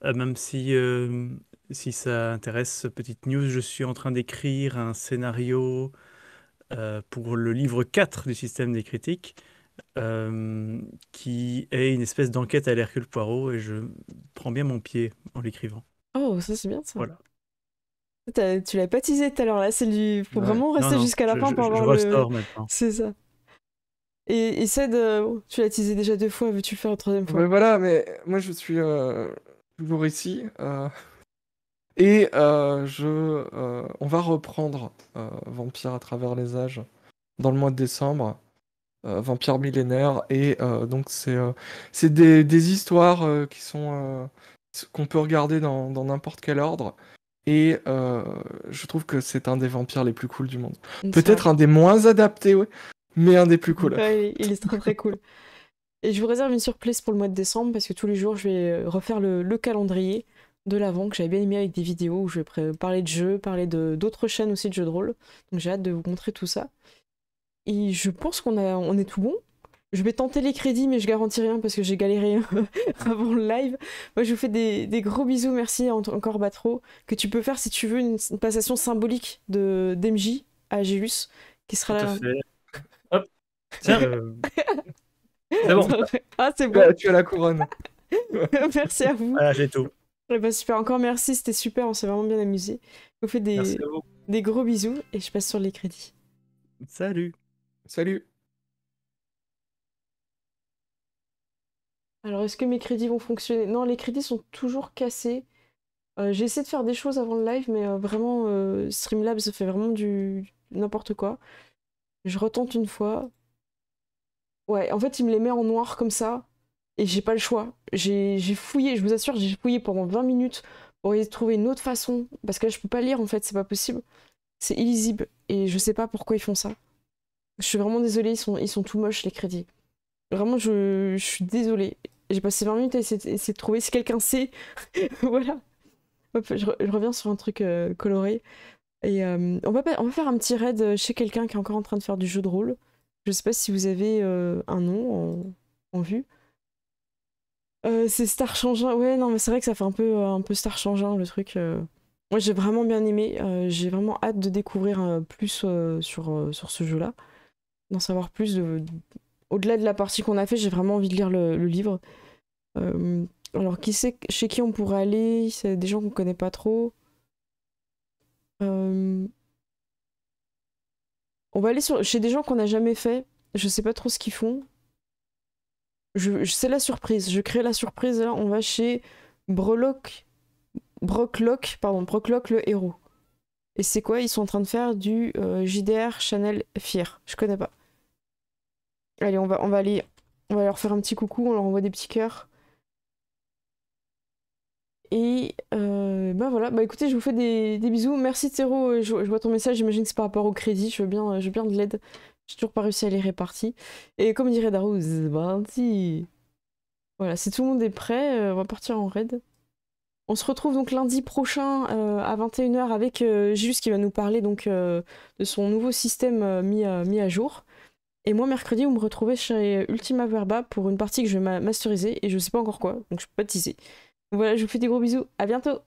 même si ça intéresse, petite news, je suis en train d'écrire un scénario pour le livre 4 du système des critiques, qui est une espèce d'enquête à l'Hercule Poirot, et je prends bien mon pied en l'écrivant. Oh, ça c'est bien ça. Voilà. Tu l'as pas teasé tout à l'heure là, faut Ouais. vraiment rester Non, jusqu'à la fin pour je avoir ressors maintenant. C'est ça. Et Ced, tu l'as teasé déjà 2 fois, veux-tu le faire une 3e fois? Ouais, voilà, mais moi je suis toujours ici. Et on va reprendre Vampire à travers les âges dans le mois de décembre. Vampire millénaire. Et donc c'est des histoires qui sont qu'on peut regarder dans n'importe quel ordre. Et je trouve que c'est un des vampires les plus cool du monde. Peut-être un des moins adaptés, ouais, mais un des plus cool. Ouais, il est très très cool. Et je vous réserve une surprise pour le mois de décembre parce que tous les jours je vais refaire le calendrier de l'avant que j'avais bien aimé avec des vidéos où je vais parler de jeux, parler d'autres chaînes aussi de jeux de rôle. Donc j'ai hâte de vous montrer tout ça. Et je pense on est tout bon. Je vais tenter les crédits, mais je garantis rien parce que j'ai galéré avant le live. Moi, je vous fais des gros bisous. Merci encore, Batro. Que tu peux faire si tu veux une passation symbolique d'MJ à Gélus, qui sera Tout là. à fait. Hop, tiens, c'est bon. Ah, c'est bon. Tu as la couronne. Merci à vous. Voilà, j'ai tout. Bah, super, encore merci, c'était super, on s'est vraiment bien amusé. Je vous fais Merci à vous. des gros bisous et je passe sur les crédits. Salut. Salut. Alors, est-ce que mes crédits vont fonctionner? Non, les crédits sont toujours cassés. J'ai essayé de faire des choses avant le live, mais vraiment, Streamlabs fait vraiment du n'importe quoi. Je retente une fois. Ouais, en fait, il me les met en noir comme ça, et j'ai pas le choix. J'ai fouillé, je vous assure, j'ai fouillé pendant 20 minutes pour essayer de trouver une autre façon, parce que là, je peux pas lire, en fait, c'est pas possible. C'est illisible, et je sais pas pourquoi ils font ça. Je suis vraiment désolée, ils sont tout moches, les crédits. Vraiment, je suis désolée. J'ai passé 20 minutes à essayer de trouver. Si quelqu'un sait, voilà. Hop, je reviens sur un truc coloré. Et on va faire un petit raid chez quelqu'un qui est encore en train de faire du jeu de rôle. Je sais pas si vous avez un nom en vue. C'est Star Changin. Ouais, non, mais c'est vrai que ça fait un peu Star Changin, le truc. Moi, j'ai vraiment bien aimé. J'ai vraiment hâte de découvrir plus sur ce jeu-là. D'en savoir plus. Au-delà de la partie qu'on a fait, j'ai vraiment envie de lire le livre. Alors, qui sait chez qui on pourrait aller? C'est des gens qu'on connaît pas trop. On va aller chez des gens qu'on n'a jamais fait. Je sais pas trop ce qu'ils font. C'est la surprise. Je crée la surprise. Là, on va chez Brolock le héros. Et c'est quoi? Ils sont en train de faire du JDR Chanel Fear. Je connais pas. Allez, on va leur faire un petit coucou. On leur envoie des petits cœurs. Et bah voilà, bah écoutez, je vous fais des bisous. Merci Théro, je vois ton message, j'imagine que c'est par rapport au crédit, je veux bien de l'aide. J'ai toujours pas réussi à les répartir. Et comme dirait Darou, c'est parti. Voilà, si tout le monde est prêt, on va partir en raid. On se retrouve donc lundi prochain à 21h avec Gilus qui va nous parler donc de son nouveau système mis à jour. Et moi, mercredi, vous me retrouvez chez Ultima Verba pour une partie que je vais masteriser et je sais pas encore quoi, donc je peux pas teaser. Voilà, je vous fais des gros bisous, à bientôt!